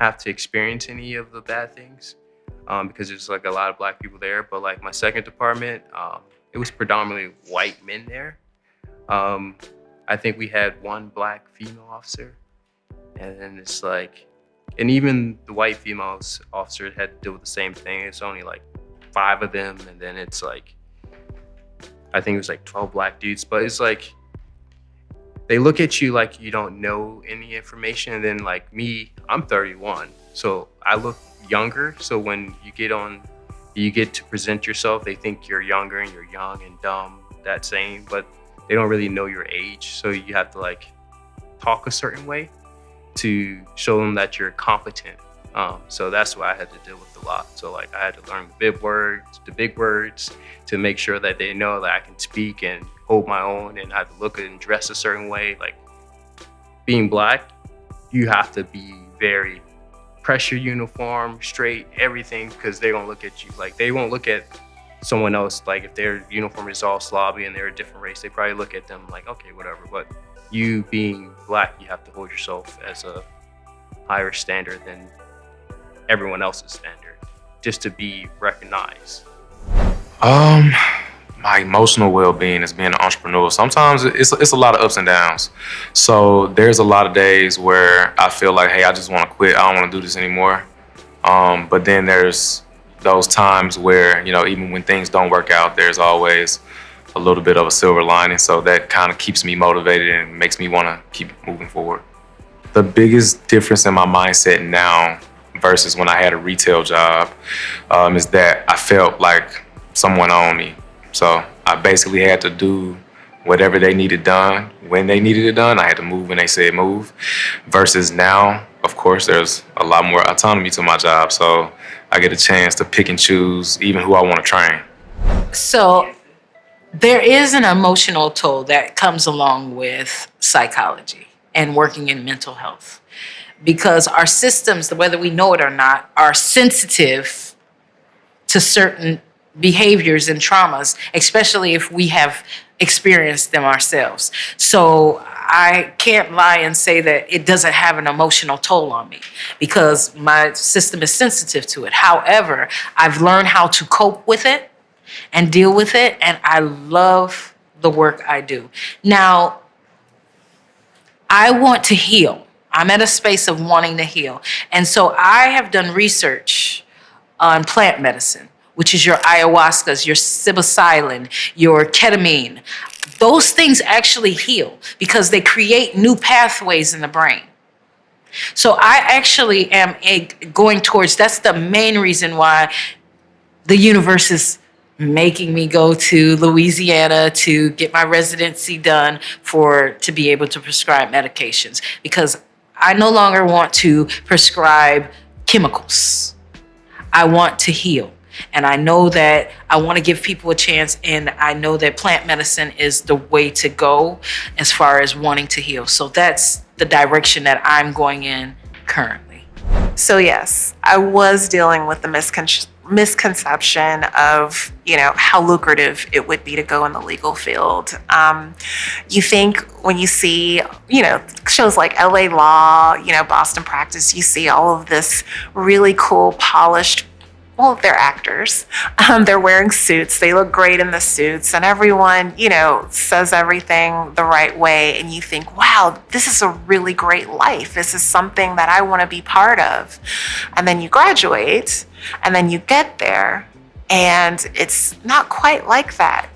have to experience any of the bad things because there's like a lot of black people there. But like my second department, it was predominantly white men there. I think we had one black female officer, and then it's like, and even the white females officer had to deal with the same thing. It's only like 5 of them, and then it's like, I think it was like 12 black dudes. But it's like, they look at you like you don't know any information. And then like me, I'm 31, so I look younger. So when you get to present yourself, they think you're younger and you're young and dumb, that saying, but they don't really know your age. So you have to like talk a certain way to show them that you're competent. So that's what I had to deal with a lot. So like I had to learn the big words to make sure that they know that I can speak and hold my own, and I have to look and dress a certain way. Like being black, you have to be very press your uniform, straight, everything, because they're gonna look at you. Like they won't look at someone else. Like if their uniform is all slobby and they're a different race, they probably look at them like, okay, whatever. But you being black, you have to hold yourself as a higher standard than everyone else's standard, just to be recognized.
My emotional well-being is being an entrepreneur. Sometimes it's a lot of ups and downs. So there's a lot of days where I feel like, hey, I just want to quit. I don't want to do this anymore. But then there's those times where, even when things don't work out, there's always a little bit of a silver lining. So that kind of keeps me motivated and makes me want to keep moving forward. The biggest difference in my mindset now versus when I had a retail job is that I felt like someone owned me. So I basically had to do whatever they needed done when they needed it done. I had to move when they said move. Versus now, of course, there's a lot more autonomy to my job. So I get a chance to pick and choose even who I want to train.
So there is an emotional toll that comes along with psychology and working in mental health, because our systems, whether we know it or not, are sensitive to certain behaviors and traumas, especially if we have experienced them ourselves. So I can't lie and say that it doesn't have an emotional toll on me, because my system is sensitive to it. However, I've learned how to cope with it and deal with it, and I love the work I do. Now, I want to heal. I'm at a space of wanting to heal. And so I have done research on plant medicine, which is your ayahuascas, your psilocybin, your ketamine. Those things actually heal because they create new pathways in the brain. So I actually am going towards, that's the main reason why the universe is making me go to Louisiana to get my residency done to be able to prescribe medications, because I no longer want to prescribe chemicals. I want to heal. And I know that I want to give people a chance, and I know that plant medicine is the way to go as far as wanting to heal. So that's the direction that I'm going in currently.
So yes, I was dealing with the misconception of, how lucrative it would be to go in the legal field. You think when you see, shows like LA Law, Boston Practice, you see all of this really cool, polished, well, they're actors. They're wearing suits. They look great in the suits, and everyone, says everything the right way. And you think, wow, this is a really great life. This is something that I want to be part of. And then you graduate, and then you get there, and it's not quite like that.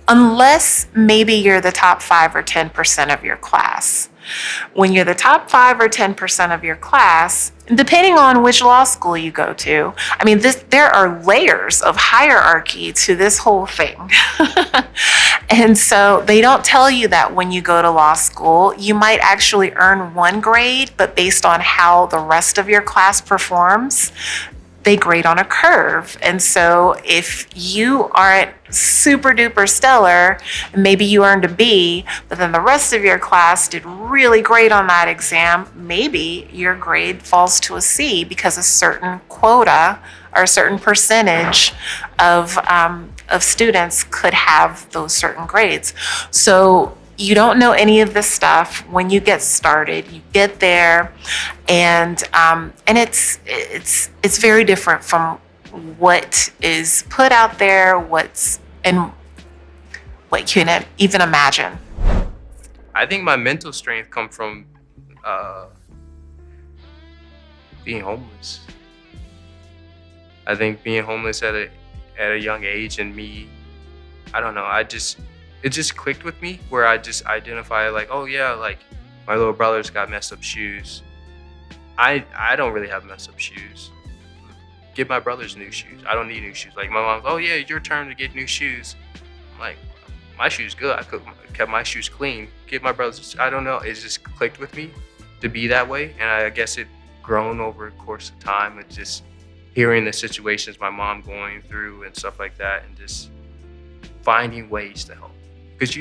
Unless maybe you're the top 5 or 10% of your class. When you're the top 5 or 10% of your class, depending on which law school you go to, there are layers of hierarchy to this whole thing. And so they don't tell you that when you go to law school, you might actually earn 1 grade, but based on how the rest of your class performs, they grade on a curve. And so if you aren't super duper stellar, maybe you earned a B, but then the rest of your class did really great on that exam, maybe your grade falls to a C because a certain quota or a certain percentage of students could have those certain grades. So you don't know any of this stuff when you get started. You get there, and it's very different from what is put out there, what you can even imagine.
I think my mental strength come from being homeless. I think being homeless at a young age, and me, I don't know, it just clicked with me, where I just identify like, oh yeah, like my little brother's got messed up shoes. I don't really have messed up shoes. Get my brother's new shoes. I don't need new shoes. Like my mom's, oh yeah, your turn to get new shoes. I'm like, my shoes good. I kept my shoes clean. Get my brother's. I don't know. It just clicked with me to be that way, and I guess it grown over the course of time. It's just hearing the situations my mom going through and stuff like that, and just finding ways to help. Because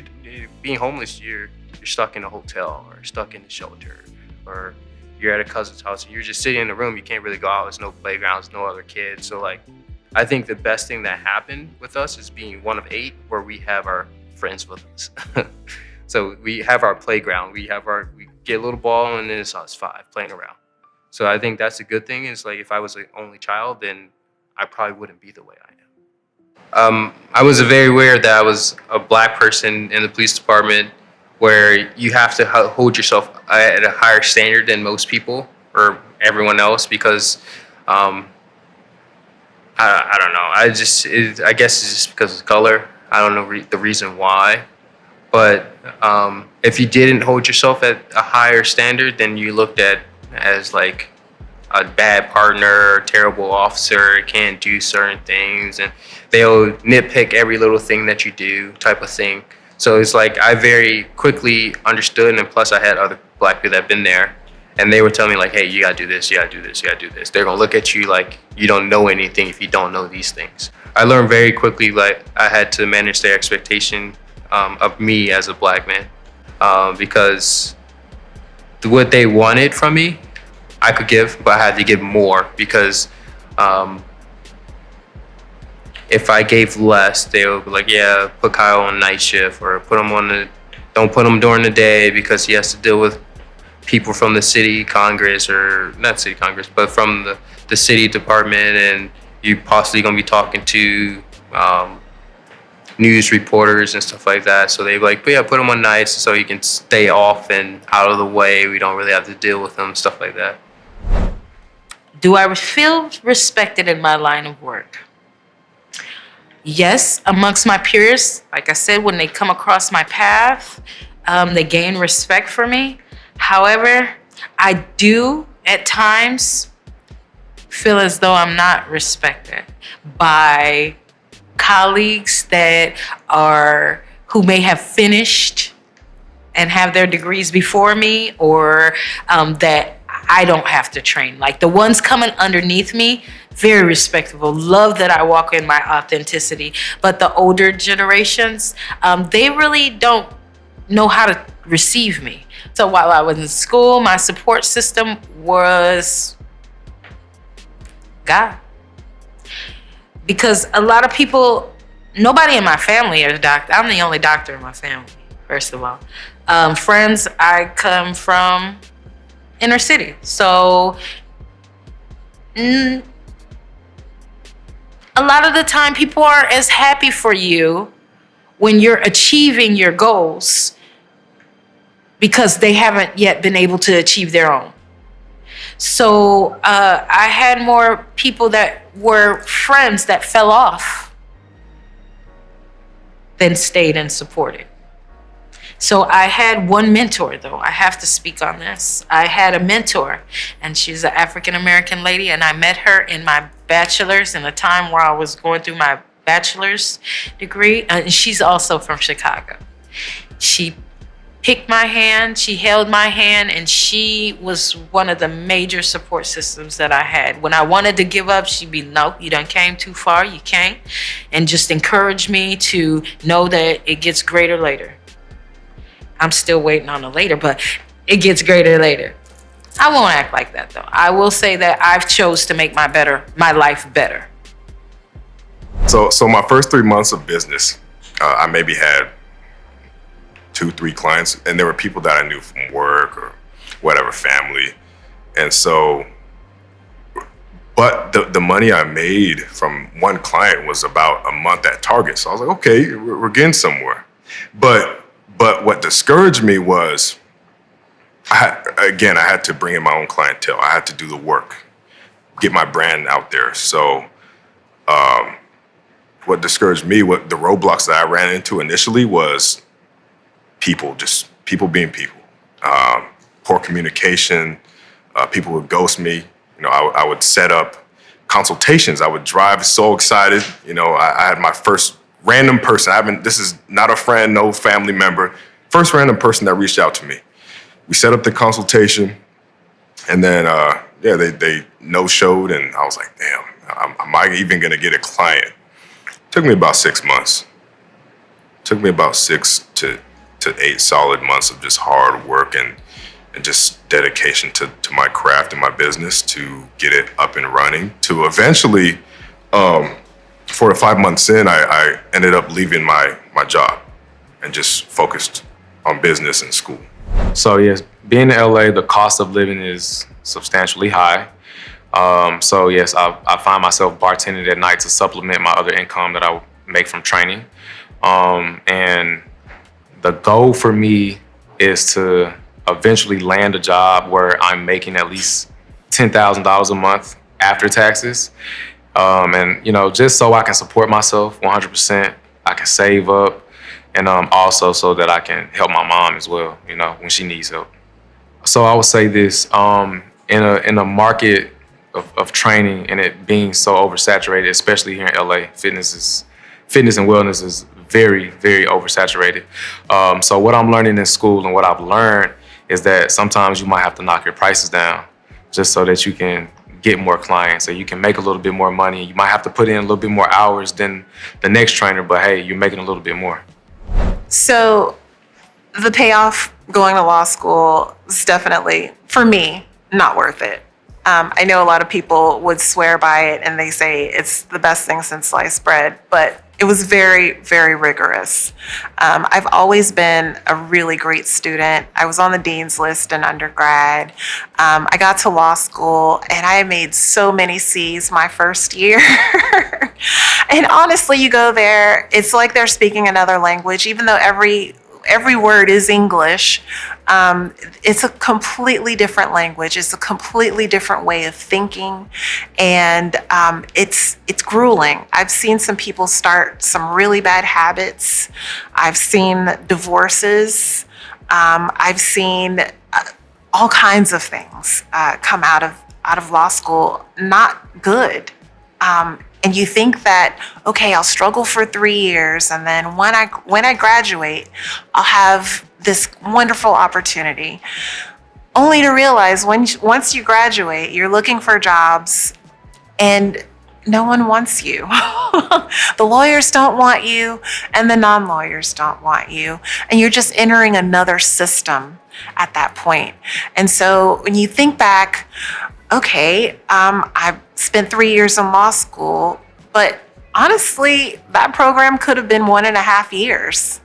being homeless, you're stuck in a hotel or stuck in a shelter, or you're at a cousin's house and you're just sitting in a room. You can't really go out. There's no playgrounds, no other kids. So like, I think the best thing that happened with us is being one of 8, where we have our friends with us. So we have our playground. We get a little ball, and then it's us 5 playing around. So I think that's a good thing. Is like, if I was an only child, then I probably wouldn't be the way I am. I was very aware that I was a black person in the police department, where you have to hold yourself at a higher standard than most people or everyone else, because I don't know. I guess it's just because of color. I don't know the reason why. But if you didn't hold yourself at a higher standard, then you looked at as like a bad partner, terrible officer, can't do certain things, and they'll nitpick every little thing that you do, type of thing. So it's like I very quickly understood, and plus I had other black people that have been there, and they would tell me like, hey, you gotta do this, you gotta do this, you gotta do this. They're gonna look at you like you don't know anything if you don't know these things. I learned very quickly like I had to manage their expectation of me as a black man, because what they wanted from me, I could give, but I had to give more, because if I gave less, they would be like, yeah, put Kyle on night shift, or don't put him during the day because he has to deal with people from the city Congress, or not city Congress, but from the city department, and you possibly gonna be talking to news reporters and stuff like that. So they like, but yeah, put him on nights so he can stay off and out of the way. We don't really have to deal with him, stuff like that.
Do I feel respected in my line of work? Yes, amongst my peers. Like I said, when they come across my path, they gain respect for me. However, I do at times feel as though I'm not respected by colleagues who may have finished and have their degrees before me, or that I don't have to train. Like the ones coming underneath me, very respectable. Love that I walk in my authenticity. But the older generations, they really don't know how to receive me. So while I was in school, my support system was God. Because a lot of people, nobody in my family is a doctor. I'm the only doctor in my family, first of all. Friends, I come from inner city. So a lot of the time people aren't as happy for you when you're achieving your goals, because they haven't yet been able to achieve their own. So I had more people that were friends that fell off than stayed and supported. So I had one mentor, though. I have to speak on this. I had a mentor, and she's an African-American lady, and I met her in my bachelor's, in a time where I was going through my bachelor's degree. And she's also from Chicago. She picked my hand, she held my hand, and she was one of the major support systems that I had. When I wanted to give up, she'd be, nope, you done came too far, you can't. And just encourage me to know that it gets greater later. I'm still waiting on the later, but it gets greater later. I won't act like that though. I will say that I've chose to make my life better.
So my first 3 months of business, I maybe had 2, 3 clients, and there were people that I knew from work or whatever, family. And so, but the money I made from one client was about a month at Target. So I was like, okay, we're getting somewhere. But what discouraged me was, I had to bring in my own clientele. I had to do the work, get my brand out there. So what discouraged me, what the roadblocks that I ran into initially was people being people. Poor communication, people would ghost me. You know, I would set up consultations. I would drive so excited. You know, I had my first random person. This is not a friend, no family member. First random person that reached out to me. We set up the consultation, and then they no-showed, and I was like, damn, am I even gonna get a client? Took me about 6 months. Took me about 6 to 8 solid months of just hard work and just dedication to my craft and my business to get it up and running. To eventually, 4 to 5 months in, I ended up leaving my job and just focused on business and school.
So yes, being in LA, the cost of living is substantially high. So yes, I find myself bartending at night to supplement my other income that I make from training. And the goal for me is to eventually land a job where I'm making at least $10,000 a month after taxes. And, you know, just so I can support myself 100%, I can save up, and also so that I can help my mom as well, you know, when she needs help. So I would say this, in a market of training and it being so oversaturated, especially here in LA, fitness and wellness is very, very oversaturated. So what I'm learning in school and what I've learned is that sometimes you might have to knock your prices down just so that you can get more clients, so you can make a little bit more money. You might have to put in a little bit more hours than the next trainer, but hey, you're making a little bit more.
So the payoff going to law school is definitely, for me, not worth it. I know a lot of people would swear by it and they say it's the best thing since sliced bread, but it was very, very rigorous. I've always been a really great student. I was on the dean's list in undergrad. I got to law school and I made so many C's my first year. And honestly, you go there, it's like they're speaking another language, even though every word is English. It's a completely different language. It's a completely different way of thinking, and it's grueling. I've seen some people start some really bad habits. I've seen divorces. I've seen all kinds of things come out of law school not good. And you think that, okay, I'll struggle for 3 years, and then when I graduate, I'll have this wonderful opportunity. Only to realize once you graduate, you're looking for jobs, and no one wants you. The lawyers don't want you, and the non-lawyers don't want you, and you're just entering another system at that point. And so when you think back, okay, I spent 3 years in law school, but honestly, that program could have been 1.5 years.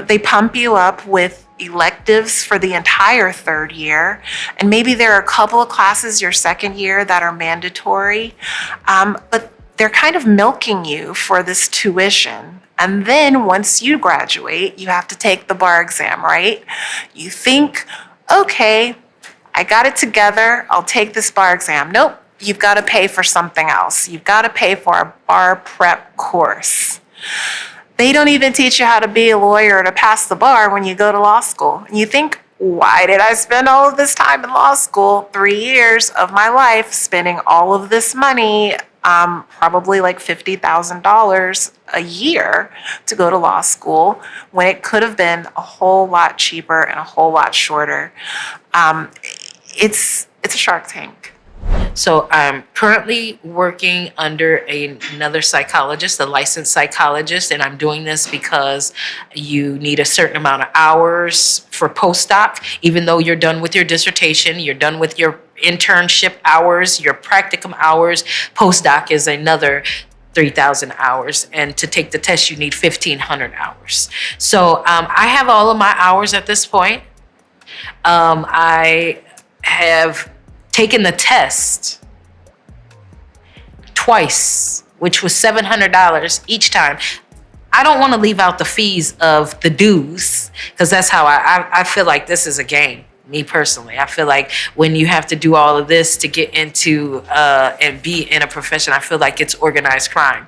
They pump you up with electives for the entire third year, and maybe there are a couple of classes your second year that are mandatory, but they're kind of milking you for this tuition. And then once you graduate, you have to take the bar exam, right? You think, okay, I got it together, I'll take this bar exam. Nope, you've got to pay for something else. You've got to pay for a bar prep course. They don't even teach you how to be a lawyer or to pass the bar when you go to law school. And you think, why did I spend all of this time in law school? 3 years of my life spending all of this money, probably like $50,000 a year to go to law school, when it could have been a whole lot cheaper and a whole lot shorter. It's a Shark Tank.
So I'm currently working under another psychologist, a licensed psychologist, and I'm doing this because you need a certain amount of hours for postdoc. Even though you're done with your dissertation, you're done with your internship hours, your practicum hours, postdoc is another 3,000 hours. And to take the test, you need 1,500 hours. So I have all of my hours at this point. I have taken the test twice, which was $700 each time. I don't want to leave out the fees of the dues, because that's how I feel like this is a game. Me personally, I feel like when you have to do all of this to get into and be in a profession, I feel like it's organized crime.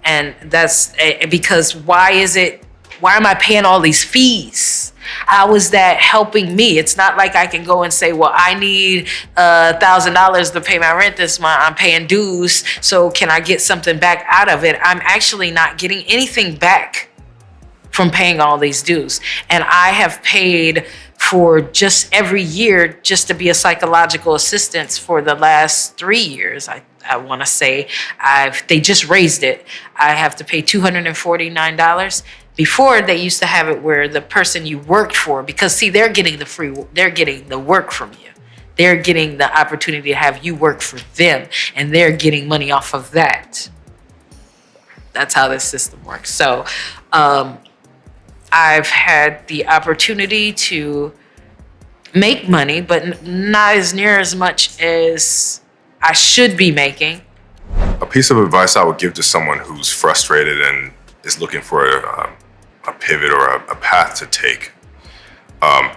And that's because why am I paying all these fees? How is that helping me? It's not like I can go and say, well, I need $1,000 to pay my rent this month. I'm paying dues. So can I get something back out of it? I'm actually not getting anything back from paying all these dues. And I have paid for just every year just to be a psychological assistant for the last 3 years. I want to say they just raised it. I have to pay $249. Before, they used to have it where the person you worked for, because see, they're getting the work from you. They're getting the opportunity to have you work for them, and they're getting money off of that. That's how this system works. So I've had the opportunity to make money, but not as near as much as I should be making.
A piece of advice I would give to someone who's frustrated and is looking for a pivot or a path to take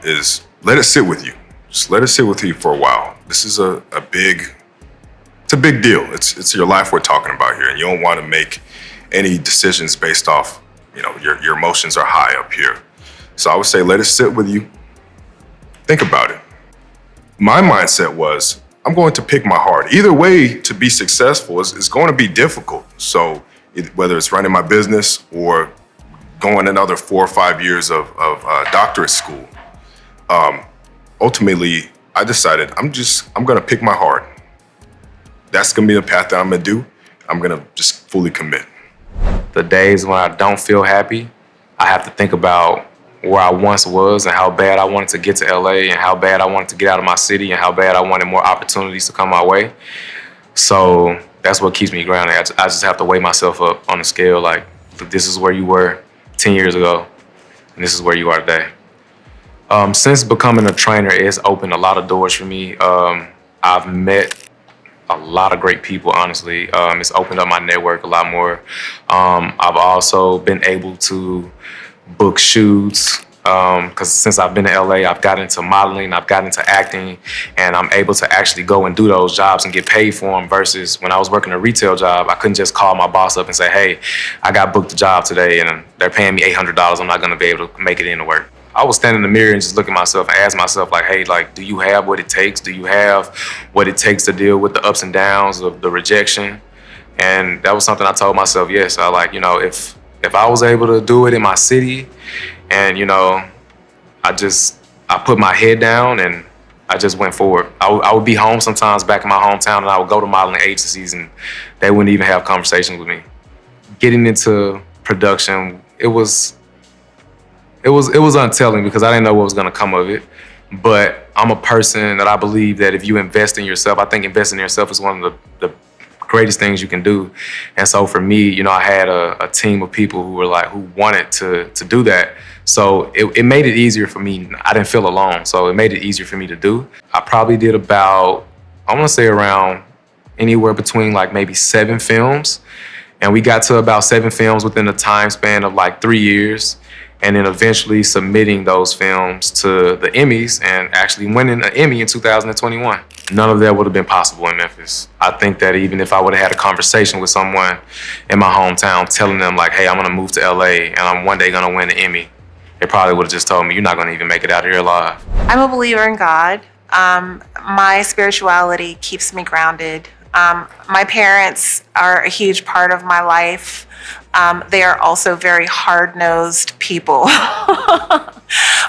is let it sit with you. Just let it sit with you for a while. This is a big deal. It's your life we're talking about here, and you don't want to make any decisions based off, your emotions are high up here. So I would say let it sit with you. Think about it. My mindset was, I'm going to pick my heart. Either way, to be successful is going to be difficult. So whether it's running my business or going another 4 or 5 years of doctorate school, ultimately, I decided I'm going to pick my heart. That's going to be the path that I'm going to do. I'm going to just fully commit.
The days when I don't feel happy, I have to think about where I once was and how bad I wanted to get to LA and how bad I wanted to get out of my city and how bad I wanted more opportunities to come my way. So that's what keeps me grounded. I just have to weigh myself up on the scale, like, this is where you were 10 years ago, and this is where you are today. Since becoming a trainer, it's opened a lot of doors for me. I've met a lot of great people, honestly. It's opened up my network a lot more. I've also been able to book shoots, because since I've been to LA, I've got into modeling, I've got into acting, and I'm able to actually go and do those jobs and get paid for them, versus when I was working a retail job, I couldn't just call my boss up and say, hey, I got booked a job today and they're paying me $800. I'm not gonna be able to make it into work. I would stand in the mirror and just look at myself and ask myself, like, hey, like, do you have what it takes? Do you have what it takes to deal with the ups and downs of the rejection? And that was something I told myself, yes. I like, if I was able to do it in my city, and I put my head down and I just went forward. I would be home sometimes back in my hometown, and I would go to modeling agencies and they wouldn't even have conversations with me. Getting into production, it was untelling because I didn't know what was gonna come of it. But I'm a person that I believe that if you invest in yourself, I think investing in yourself is one of the greatest things you can do. And so for me, I had a team of people who wanted to do that. So it made it easier for me. I didn't feel alone. So it made it easier for me to do. I probably did about, I want to say around anywhere between maybe 7 films. And we got to about 7 films within a time span of 3 years. And then eventually submitting those films to the Emmys and actually winning an Emmy in 2021. None of that would have been possible in Memphis. I think that even if I would have had a conversation with someone in my hometown telling them hey, I'm gonna move to LA and I'm one day gonna win an Emmy, they probably would have just told me, you're not gonna even make it out of here alive.
I'm a believer in God. My spirituality keeps me grounded. My parents are a huge part of my life. They are also very hard-nosed people.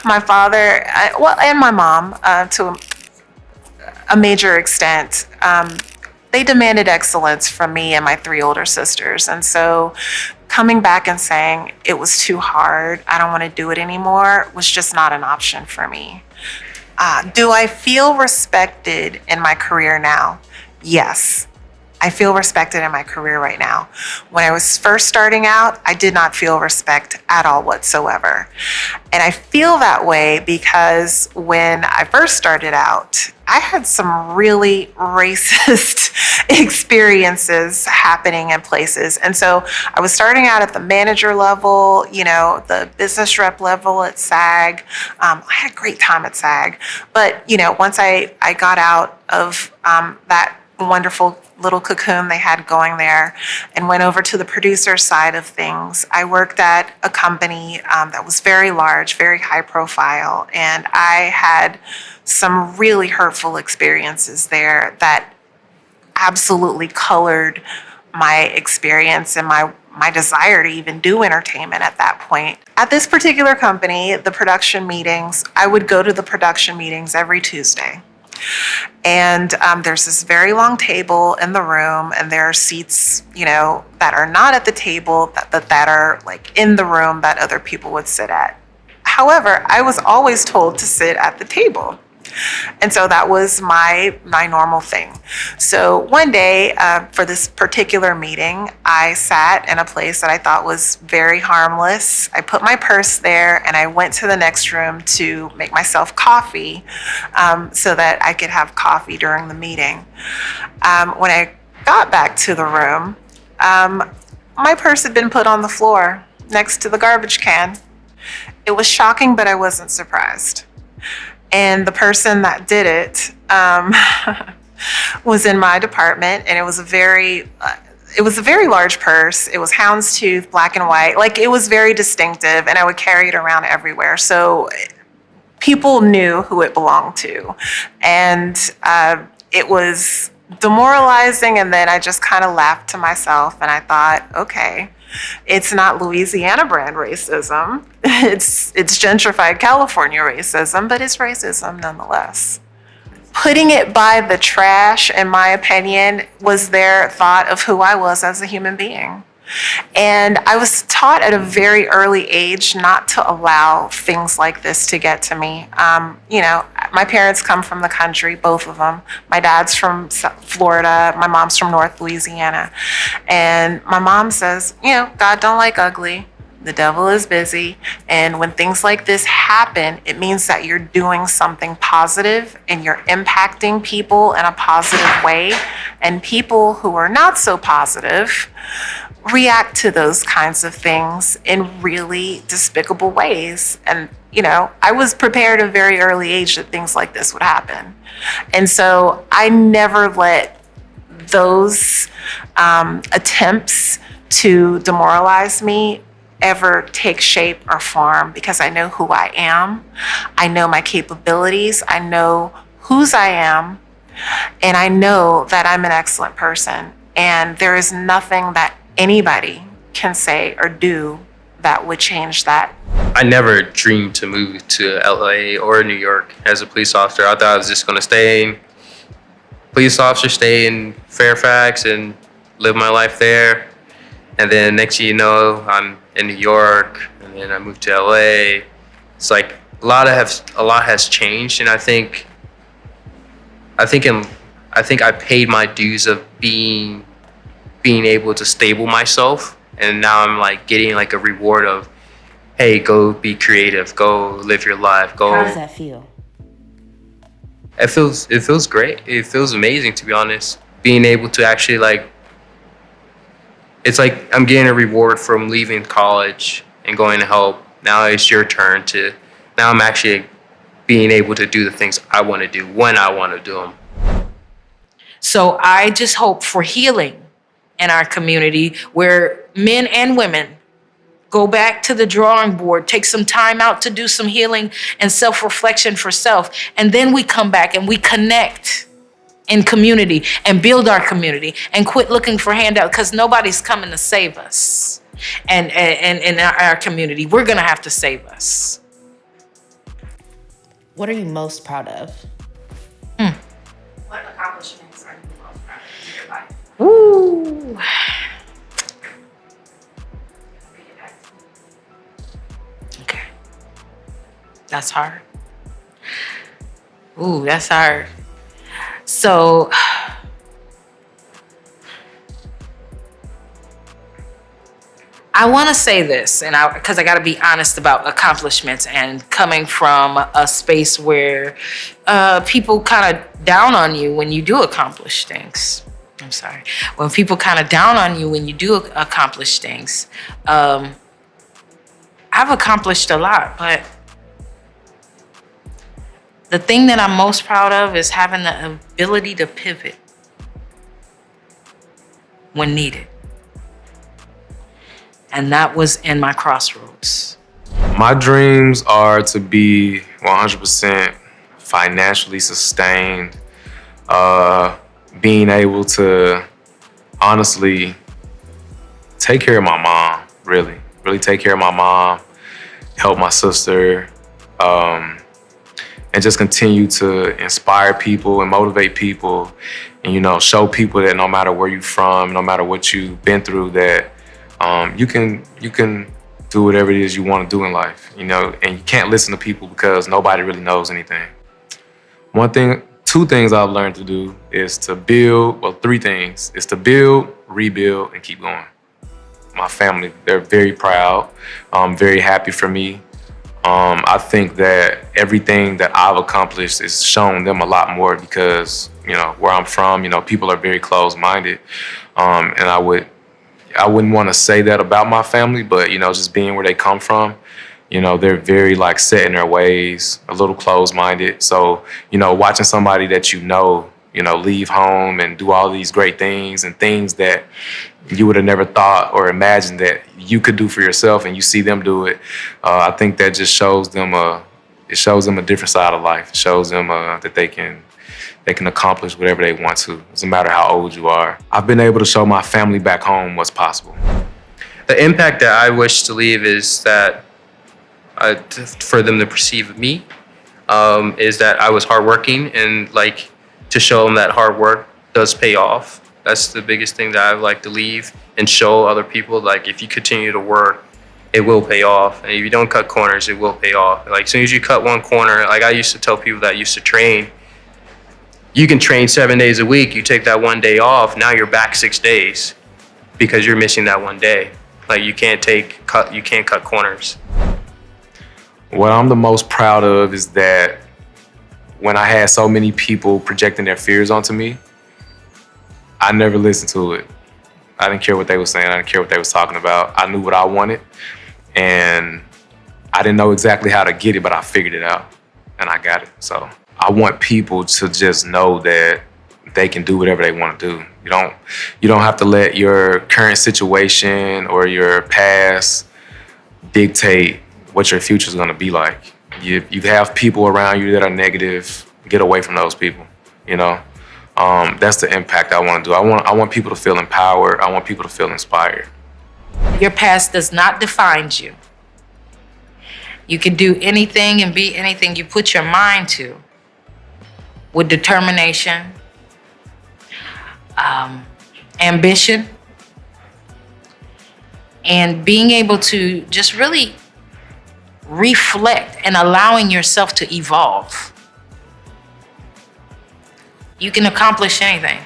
My father, and my mom, to a major extent, they demanded excellence from me and my 3 older sisters. And so coming back and saying it was too hard, I don't want to do it anymore, was just not an option for me. Do I feel respected in my career now? Yes. I feel respected in my career right now. When I was first starting out, I did not feel respect at all whatsoever. And I feel that way because when I first started out, I had some really racist experiences happening in places. And so I was starting out at the manager level, the business rep level at SAG. I had a great time at SAG. But, once I got out of that wonderful little cocoon they had going there and went over to the producer side of things, I worked at a company that was very large, very high profile, and I had some really hurtful experiences there that absolutely colored my experience and my desire to even do entertainment at that point. At this particular company, the production meetings, I would go to the production meetings every Tuesday. And there's this very long table in the room, and there are seats, that are not at the table, but that are like in the room that other people would sit at. However, I was always told to sit at the table. And so that was my normal thing. So one day, for this particular meeting, I sat in a place that I thought was very harmless. I put my purse there and I went to the next room to make myself coffee so that I could have coffee during the meeting. When I got back to the room, my purse had been put on the floor next to the garbage can. It was shocking, but I wasn't surprised. And the person that did it was in my department, and it was a very large purse. It was houndstooth, black and white. Like, it was very distinctive, and I would carry it around everywhere. So people knew who it belonged to. And it was demoralizing, and then I just kind of laughed to myself, and I thought, okay, it's not Louisiana brand racism. It's gentrified California racism, but it's racism nonetheless. Putting it by the trash, in my opinion, was their thought of who I was as a human being. And I was taught at a very early age not to allow things like this to get to me. My parents come from the country, both of them. My dad's from Florida, my mom's from North Louisiana. And my mom says, God don't like ugly. The devil is busy. And when things like this happen, it means that you're doing something positive and you're impacting people in a positive way. And people who are not so positive react to those kinds of things in really despicable ways. And, I was prepared at a very early age that things like this would happen. And so I never let those attempts to demoralize me ever take shape or form, because I know who I am. I know my capabilities. I know whose I am. And I know that I'm an excellent person. And there is nothing that anybody can say or do that would change that.
I never dreamed to move to LA or New York as a police officer. I thought I was just going to stay in Fairfax and live my life there. And then next thing you know, I'm in New York, and then I moved to LA. It's like a lot has changed, and I think I paid my dues of being able to stable myself, and now I'm like getting like a reward of, hey, go be creative, go live your life, go.
How does that feel?
It feels great. It feels amazing, to be honest. Being able to actually it's like I'm getting a reward from leaving college and going to help. Now it's your turn now I'm actually being able to do the things I want to do when I want to do them.
So I just hope for healing in our community, where men and women go back to the drawing board, take some time out to do some healing and self-reflection for self. And then we come back and we connect in community and build our community and quit looking for handouts, because nobody's coming to save us. And in our community, we're going to have to save us.
What are you most proud of?
What accomplishments are you most proud of in your life? Ooh. Okay. That's hard. Ooh, that's hard. So I want to say this, and because I got to be honest about accomplishments and coming from a space where people kind of down on you when you do accomplish things. I'm sorry. When people kind of down on you when you do accomplish things. I've accomplished a lot, but the thing that I'm most proud of is having the ability to pivot when needed. And that was in my crossroads.
My dreams are to be 100% financially sustained, being able to honestly take care of my mom, really take care of my mom, help my sister, and just continue to inspire people and motivate people and, show people that no matter where you're from, no matter what you've been through, that you can do whatever it is you want to do in life, and you can't listen to people because nobody really knows anything. Two things I've learned to do is to build, three things, is to build, rebuild, and keep going. My family, they're very proud, very happy for me. I think that everything that I've accomplished has shown them a lot more because, where I'm from, people are very closed-minded. And I wouldn't want to say that about my family, but, just being where they come from, they're very set in their ways, a little closed-minded. So, watching somebody that leave home and do all these great things and things that you would have never thought or imagined that you could do for yourself, and you see them do it, I think that just shows them a different side of life. It shows them that they can accomplish whatever they want to. It doesn't matter how old you are. I've been able to show my family back home what's possible.
The impact that I wish to leave is that for them to perceive me is that I was hardworking, and to show them that hard work does pay off. That's the biggest thing that I'd like to leave and show other people. If you continue to work, it will pay off. And if you don't cut corners, it will pay off. As soon as you cut one corner, I used to tell people that used to train, you can train 7 days a week. You take that one day off, now you're back 6 days because you're missing that one day. You can't cut corners.
What I'm the most proud of is that when I had so many people projecting their fears onto me, I never listened to it. I didn't care what they were saying. I didn't care what they was talking about. I knew what I wanted, and I didn't know exactly how to get it, but I figured it out, and I got it. So I want people to just know that they can do whatever they want to do. You don't have to let your current situation or your past dictate what your future is going to be like. You have people around you that are negative. Get away from those people. That's the impact I want to do. I want people to feel empowered. I want people to feel inspired.
Your past does not define you. You can do anything and be anything you put your mind to with determination, ambition, and being able to just really reflect and allowing yourself to evolve. You can accomplish anything.